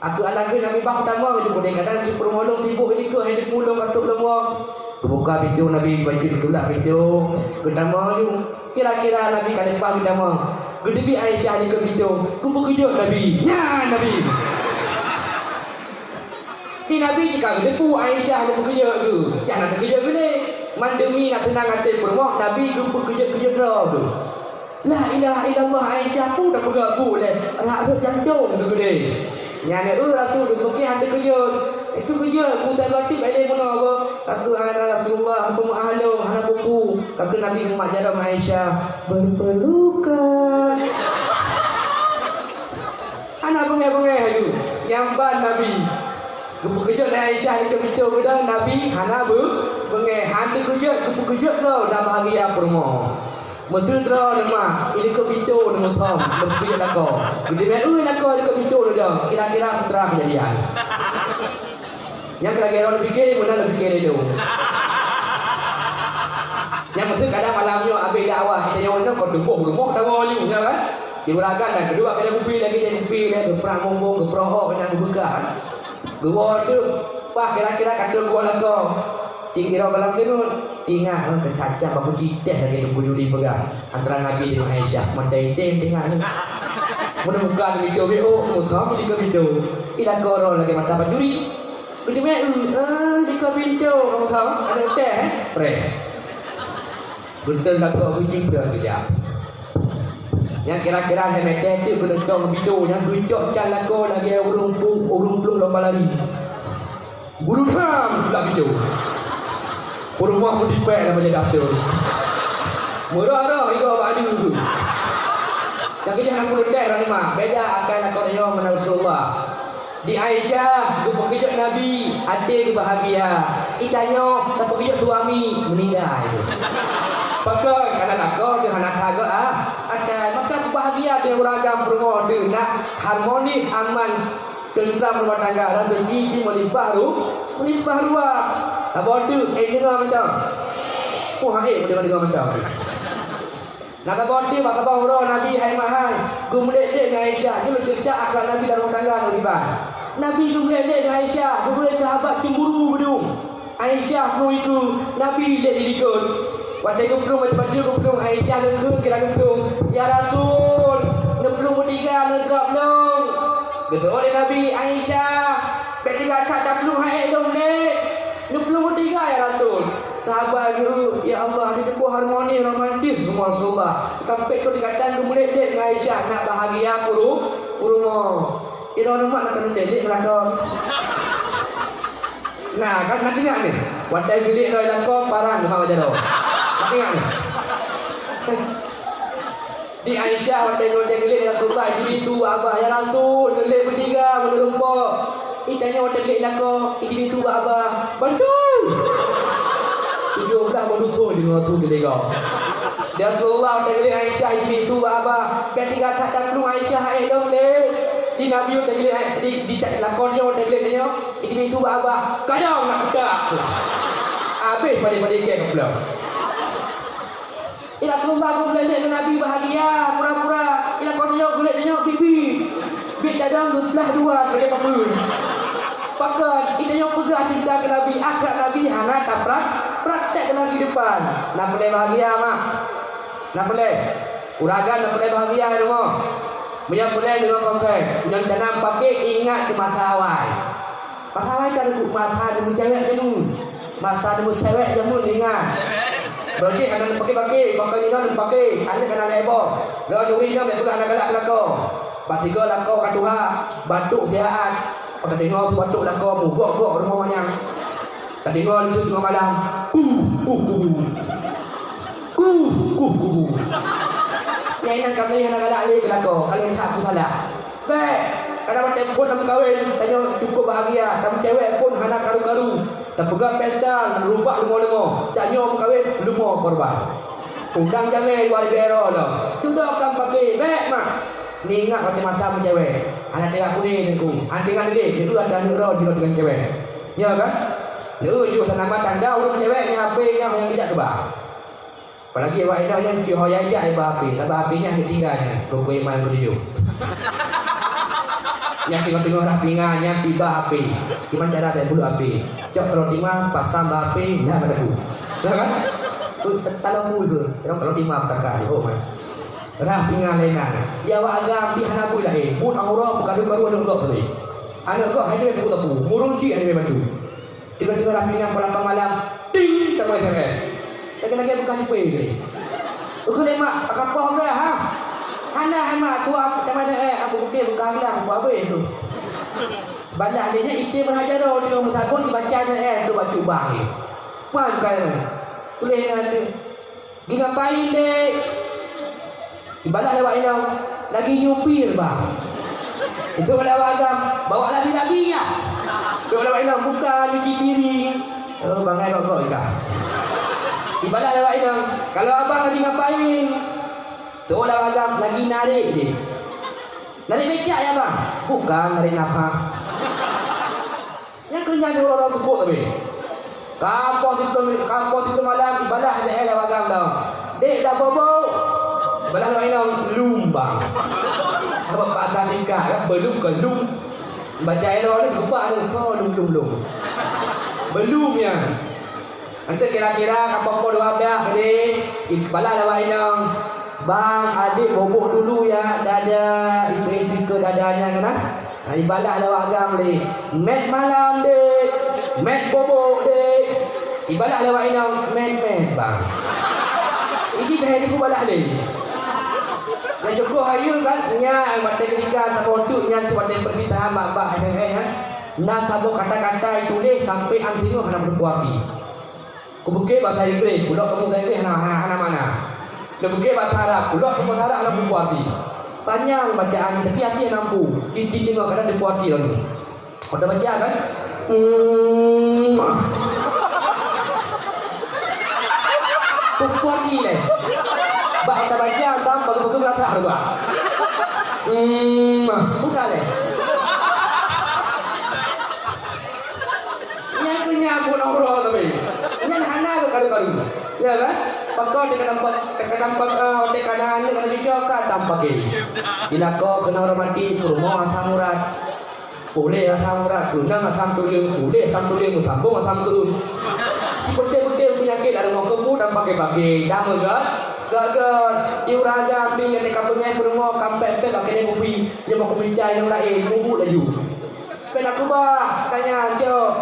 Aku alagi Nabi bak utama ke dia kata si permolong sibuk ini ke hendak pulang katuk lengwang. Buka pintu Nabi baca betulak pintu. Pertama tu kira-kira Nabi kalepang pertama. Gedebi Aisyah ni ke pintu. Ku bekerja Nabi. Ya Nabi. Di Nabi jika gedepu Aisyah dia bekerja ke. Jangan nak kerja ke ni. Mandemi nak senang hati permok Nabi ke bekerja kerau tu. La ilaha illallah Aisyah pun dah pegang boleh. Rak jantung tu gede. Yang ada Rasul tu mungkin ada kerja. Itu kerja ku tak gatip ada mana apa. Kata ana Rasulullah pun ahlu ana buku. Kata Nabi Muhammad jadah Aisyah berpelukan. Ana bengai-bengai tu. Yang ban Nabi. Ku pekerja dengan Aisyah di pintu gedang Nabi ana bengai hantu kerja ku pekerja dah dah bahagia permo. Mesra nama ini ke pintu nama som berpikir lako. Gede mai lako dekat pintu dah. Kira-kira putra kejadian. Yang kira-kira orang fikir mana lebih fikir itu. Yang mesti kadang malamnya habis dakwah kita yang kau tumpuk rumah tahu you kan. Diuragan dan kedua kena kupi lagi perang mombong ke prohok yang buka. Gua tu pak kira-kira kata gua lako. Tinggi orang malam tu tinggal kecacah apa kita lagi tunggu juli pegang antara Nabi dengan Aisyah mata item tengah ni menemukan video muka di ke video ila koro lagi mata bajuri di me di ke video orang tahu ada teh pre betul lah kau kucing dia yang kira-kira saya mete tu kena tong video yang gejok jalan kau lagi urung plung lomba lari bulu ham pula video rumah pun dipek nama dia daftar. Murah-murah juga baju tu. Yang kerja nak puluh dek orang mak. Beda akan kau tengok mana Rasulullah. Di Aisyah, dia pekerja Nabi, adik dia bahagia. Itanya, tak pekerja suami, meninggal. Pakai, karena nak kau, dia nak taga akan. Maka bahagia dia beragam perumah dia. Nak harmonis, aman, tentram rumah tangga. Rezeki dia melimpah ruah. Tak bodoh, dengar mentang. Dengar mentang. Nak bodoh, maka bahawa Nabi hai mahal. Gue melek-lek dengan Aisyah. Dia cerita akal Nabi dalam rumah tangga tu iban. Nabi gue melek-lek dengan Aisyah. Gue boleh sahabat cemburu bedung. Aisyah pun itu. Nabi lihat diri ikut. Waktu gue pelung macam baju gue pelung Aisyah ke kira gue pelung. Ya Rasul, gue pelung Betul oleh Nabi Aisyah. Ketika tak perlu hai dong le. Ni perlu tiga ya Rasul. Sahabat itu, ya Allah, di deku harmoni romantis rumah Rasulullah. Sampai tu dikatakan tu boleh date dengan Aisyah nak bahagia rumah. Ira rumah nak kena date melakon. Nah, kan nak dengar ni. Wadai gelik dah lakon parang rumah aja dah. Nak dengar ni. Di Aisyah wadai gelik Rasulullah jadi tu abah ya Rasul gelik bertiga menerumpah. Itanya wadai gelik lakon jadi tu abah. Bantu. 17 baru tu dengan tu gelik kau. Dia Rasulullah wadai gelik Aisyah jadi tu abah. Ketika tak perlu Aisyah elong le. Di Nabi wadai gelik di lakon dia wadai gelik dia jadi tu abah. Kadang nak budak. Habis pada kek pula. Ila Rasulullah aku gelik dengan Nabi bahagia pura-pura ila kau dia gelik dia bibi bit dadang belah dua sebagai pamun pakan itu yang pegang hati kita ke Nabi akak Nabi hana taprak praktek dalam kehidupan nak boleh bahagia mak nak boleh uragan nak boleh bahagia rumah yang boleh dengan konten yang tanam pakai ingat ke masa awal kan aku masa demu cewek jemu masa demu cewek jemu ingat berarti anak pakai ni nak pakai anak kena lebor dah nyuri dah betul anak galak lako pasiko lako katuha batuk sihat otak dengar batuk lako mu gok rumah banyak tak dengar itu tengah malam ni nak kami anak galak ni lako kalau tak aku salah baik kadang telefon nak kahwin tanya cukup bahagia tapi cewek pun anak karu-karu tak pegang pesta rubah lemah-lemah tak nyom kahwin lemah korban undang jangan luar bero dah sudah kan pakai baik mak ni ingat pada mata cewek anak tengah kuning ku antingan dia ada anak roh di dengan cewek ya kan lu sana mata tanda urung cewek ni HP-nya yang tidak kebah apalagi awak dah yang ci hoya aja HP HP-nya ditinggalnya rukun iman ku dia yang tengok-tengok rapingan yang tiba HP gimana cara bayar bulu HP cok terus timah pasang HP ya padaku ya kan kalau aku itu kalau timah takak oh man rapingan lainan dia awak agam di hana bui lain pun aura berkadu-kadu anak kau tadi anak kau hanya buku tapu murunci ada bantu tiba-tiba rapingan pada malam ting tak boleh SMS lagi bukan tipe ni aku lemak apa dah ha hana mak tua teman aku okey bukan lah apa itu balik alihnya itu berhajar dah di rumah sabun dibaca tu baca ubah ni pan kan tulis nanti pergi ngapain dek dibalas lewat ini lagi nyupir bang itu kalau awak agam bawa labi-labi ya itu lewat ini bukan nyuci piring bangai kau ikan dibalas lewat ini kalau abang lagi ngapain seolah agam lagi narik dia. Narik becak ya bang? Bukan narik nafas. Yang kenyang dia orang sebut tapi. Kampus itu malam ibadah saya dah agam dah. Dek dah bobo. Balas lain dah lumbang. Apa pakai tingkah kan belum ke lum. Baca error ni lupa ada so lum. Belum ya. Nanti kira-kira kampung dua belah ni balas lain dah. Bang, adik bobok dulu ya dada itu stiker dadanya kan ibadah lawak agam le met malam dek met bobok dek ibadah lawak inang met bang ini behari ku balah le yang cukup hari kan nya mata ketika tak bodoh nya tu mata perpitahan mak-mak kan nak sabuk kata-kata itu le sampai antingo kena berpuaki ku buke bahasa Inggeris pula kamu bahasa Inggeris hana mana dia bukan bahasa Arab, keluar ke bahasa Arab nak buku hati. Panjang bacaan ni, tapi hati yang nampu. Cincin dengar kadang dia buku hati lalu. Kau baca kan? Buku hati ni. Bak kita baca, tam bagus-bagus rasa harga. Bukan ni. Yang kenyang pun Allah tapi. Yang hana ke kalu-kalu. Ya kan? Pakau dia nampak dia kanan dia kena dijauh kan tampak ke. Bila kau kena orang mati rumah asam urat. Boleh asam urat tu nang asam tuling, boleh asam tuling sambung asam keun. Di betul-betul penyakit lah rumah kau dan pakai dah megah. Gagal diuraga ambil yang kampungnya rumah kampek pepek pakai dia kopi. Dia mau kopi yang lain, bubuk laju. Pen aku bah tanya jo.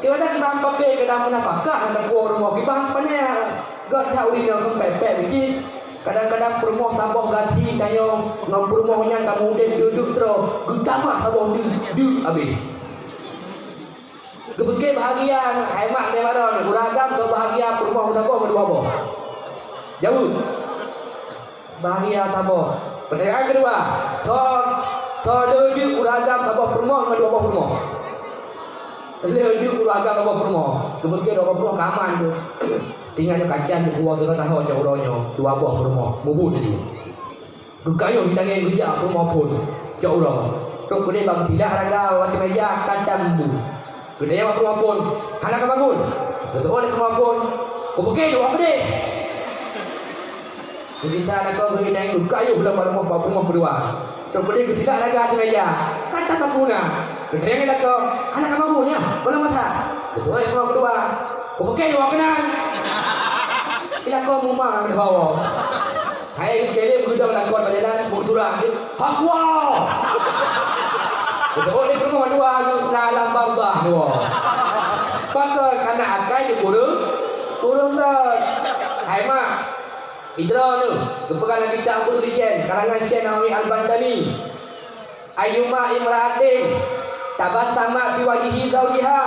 Kita dah kibang pakai kadang kena pakak ada puan rumah kibang pannya. God tahu dia kau pepek bikin. Kadang-kadang permoh tabah gati tanya ngam permohnya kamu duduk terus. Gutamak tabah du habis. Kebekeh bahagia hemat dia mana ni uragam tu bahagia permoh tabah kedua apa? Jauh. Bahagia tabah. Pertanyaan kedua. So duduk uragam tabah permoh kedua apa permoh? Duduk uragam tabah permoh. Kebekeh tabah permoh kaman tu. Tinggalnya kacian di kuah tu tahu cak uronyo dua buah permoh bubut tu. Gekayo hitangnya gejak permoh pun cak urong. Tok kene bang silak raga wati meja kadang bu. Gede apa permoh pun anak bangun. Betul oleh permoh pun. Kau pakai dua apa deh? Jadi saya nak kau hitang gekayo belah permoh berdua. Tok kene gejak raga wati meja kadang kapuna. Gede nak kau anak bangun ya. Boleh mata. Betul oleh permoh berdua. Kau pakai dua kenan. Ila kau mumang dah. Hai kele bergudang lakon bajalan berturang dia. Hakwa. Betul ni perlu dua dalam bawah dua. Pakai kana akai di kurung dah. Hai mak. Idra tu, kepegang lagi tak perlu dijen karangan Syekh Nawawi Al-Bandani. Ayyuma imra'atin tabassama fi wajhi zawjiha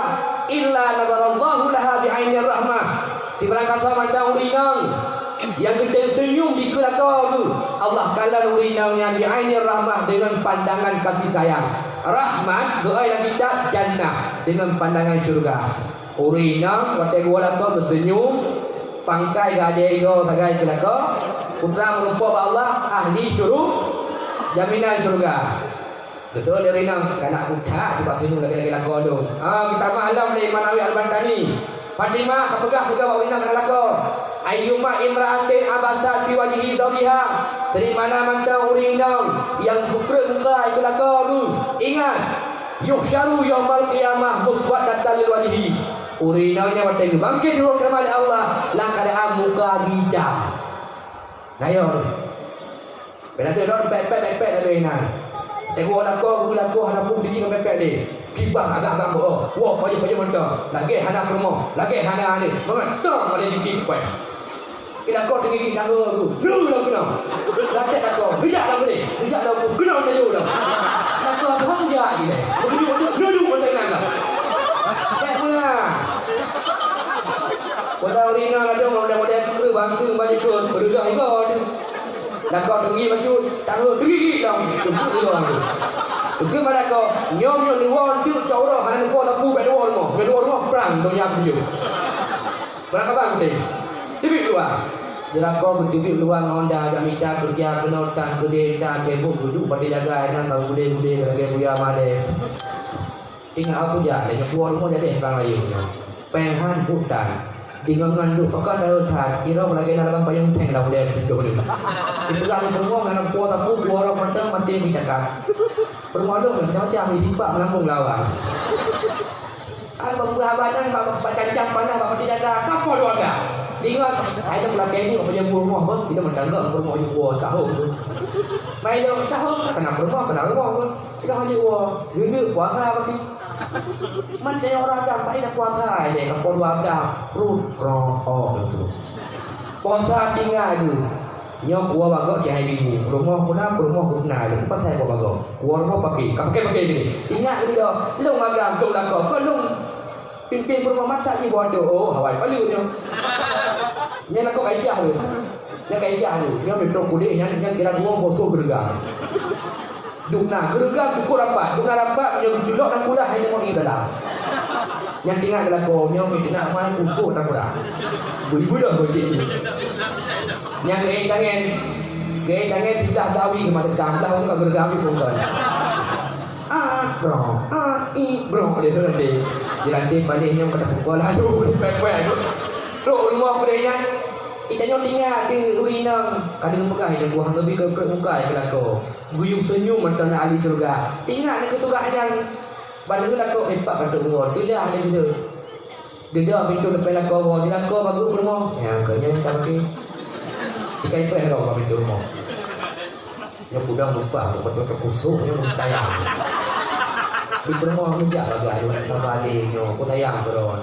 illa nadarallahu laha bi'ainir rahmah. Tiba-tiba kata mandang urinang yang gede senyum di kelakar tu Allah kalan urinangnya bi'ainir rahmah dengan pandangan kasih sayang. Rahmat doa yang kita jannah dengan pandangan syurga. Urinang watai gua lakar bersenyum pangkai gadai go sagai kelakar putra merumpah Allah ahli syurga jaminan syurga. Betul urinang kanak budak cuba senyum lagi-lagi lakar tu. Kita malam ni Manawi Al-Bantani Fatimah kapegah juga urinang kana lakar. Ayyuma imra'atin abasat fi wajhi zawjiha. Dari mana mandang urinang yang bukrek muka itu lakar tu. Ingat, yuhsyaru yaumal qiyamah muswaddatan lil wajhi. Urinangnya watai bangkit di hadapan Allah lang keadaan muka bidang. Nayo tu. Bila dia don pepek urinang. Tengok lakar hana pun tinggi dengan pepek dia. Kibang agak-agak boh. Wah, payah mentah. Lagi hana permoh, lagi hana ni. Mengatang boleh dikipet. Bila kau tinggi dah tu. Lu lah kena. Latek dah kau. Bijak dah boleh. Bijak dah kau kena tajuk dah. Nak kau bangga je dah. Duduk pada nak. Tak pula. Pada urina ada model-model kru bangku balik tu. Berdah kau tu. Nak kau tinggi baju, tahu tinggi dah. Tu orang tu. Ke mana kau nyom di won tu caura hana ko la pu be rumah perang dunia puju. Berapa bang teh? Tibik luar. Jela kau tibik luar Honda jamita kerja kenota kedeta cebuk duduk pada jaga dan kau bude lagi buya made. Tinggal aku ja le puan rumah jadi perang layunya. Penhan hutan. Dingangan duk pakai daun tan. Ira lagi dalam payung teng lah boleh tidur ni. Itulah ni rumah anak puan aku orang pandang mati mintakan. Permohon macam-macam di sifat melambung lawan. Bapak abang bapak cancang pandang bapak dijaga kapal dua dah. Ingat ada pula kini apa yang rumah pun kita mencanggah rumah juga tahu tu. Mai dia tahu kena rumah pun. Kita hanya wah hendak puasa berarti. Mati orang kan pada puasa ni kapal dua dah perut krong itu. Puasa tinggal tu. Nyok gua bagok cahaya minggu rumah puna lu pasal gua bagok gua rumah pakai gini ingat dia lu magam tu lakor kau lu pimpin rumah masak ni bodoh oh hawai palu nya nya lakor aijah lu nya metro kulit nya kira gua bosok geregang dukna geregang cukup rapat nya dijulok nang pula hanya mau dalam yang tinggal lakor nya mitina mai pucuk tak pula ibu dah berdik yang gaya tangan tidak dawi ke mata kam dah muka gergami pun kan bro dia tu nanti di lantai baliknya kata pukul lah tu pek-pek tu rumah kudanya itanya tinggal di urinang kali kepegah dia buang lebih ke muka ke lako guyup senyum macam nak ahli surga tinggal ni ke surga yang bandung lako empat kata gua dia ahli gitu dia pintu depan lako dia lako bagus rumah yang kanya tak pakai Cikai perah kau pintu rumah. Yang udang lupa, betul terkusuk, yang tayang. Di perempuan menjak bagai yang terbaliknya, aku tayang kerana.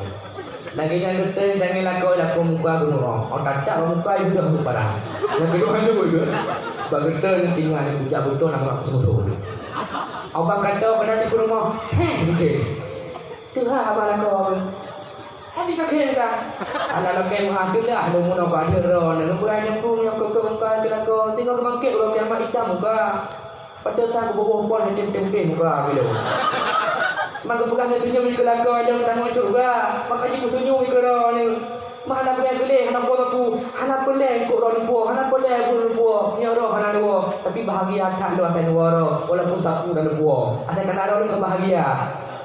Lagi yang geteng, jangan laku muka gemurong. Orang tak muka ibu dah parah. Yang kedua itu juga. Bageteng tinggal yang bujak betul nak betul. Abang kata kena di perempuan, okey. Tu abang laku. Habis kakek kan? Alah lagi mengaku dah, ada mula pada ron. Nak berai nyambung yang kau muka laku. Tengok ke bangkit orang kiamat hitam muka. Pada saat aku berbual hitam-hitam muka bila. Maka pegang senyum ke laku ada tanggung juga. Makanya aku senyum ke ron. Mana boleh geleh, anak buat aku, anak boleh kok ron puo, anak boleh pun puo. Ni orang anak dua, tapi bahagia tak lu akan dua orang. Walaupun tak pun dan puo. Asal kena orang kebahagia.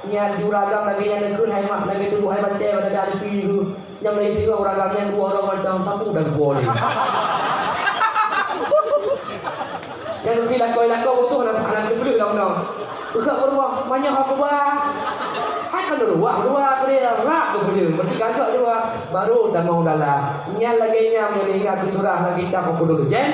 Yang juragam lagi yang nekun hai mak lagi dulu hai bandai pada ada pi tu. Yang Malaysia uragam yang dua orang macam sapu dan puo ni. Yang kita koi-lakau tu anak kepelu dah benar. Bukan berwah, banyak apa bah. Hai kan dua kerja rak kepelu. Berarti kagak dua baru dah mau dalam. Nyal lagi nya melingkar ke surah lagi tak aku dulu jen.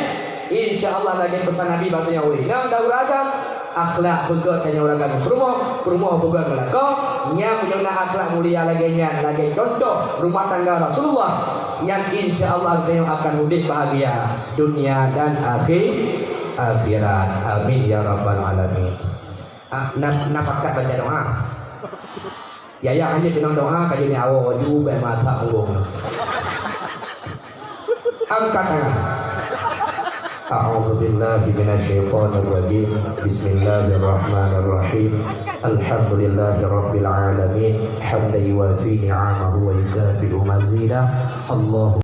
InsyaAllah lagi pesan Nabi batunya uli. Nam dah uragam akhlak begot tanya uragam perumah begot melakau. Nyam yang nak akhlak mulia lagi nya lagi contoh rumah tangga Rasulullah. Yang insyaAllah yang akan hidup bahagia dunia dan akhirat. Amin ya rabbal alamin. Nak pakat baca doa. Ya hanya kena doa kaji ni awak waju baik mata punggung. Angkat tangan. A'udzubillahi minasyaitonirrajim. Bismillahirrahmanirrahim. Alhamdulillahi rabbil alamin. Hamdan yuwafi ni'amahu wa yukafi'u mazida. Allah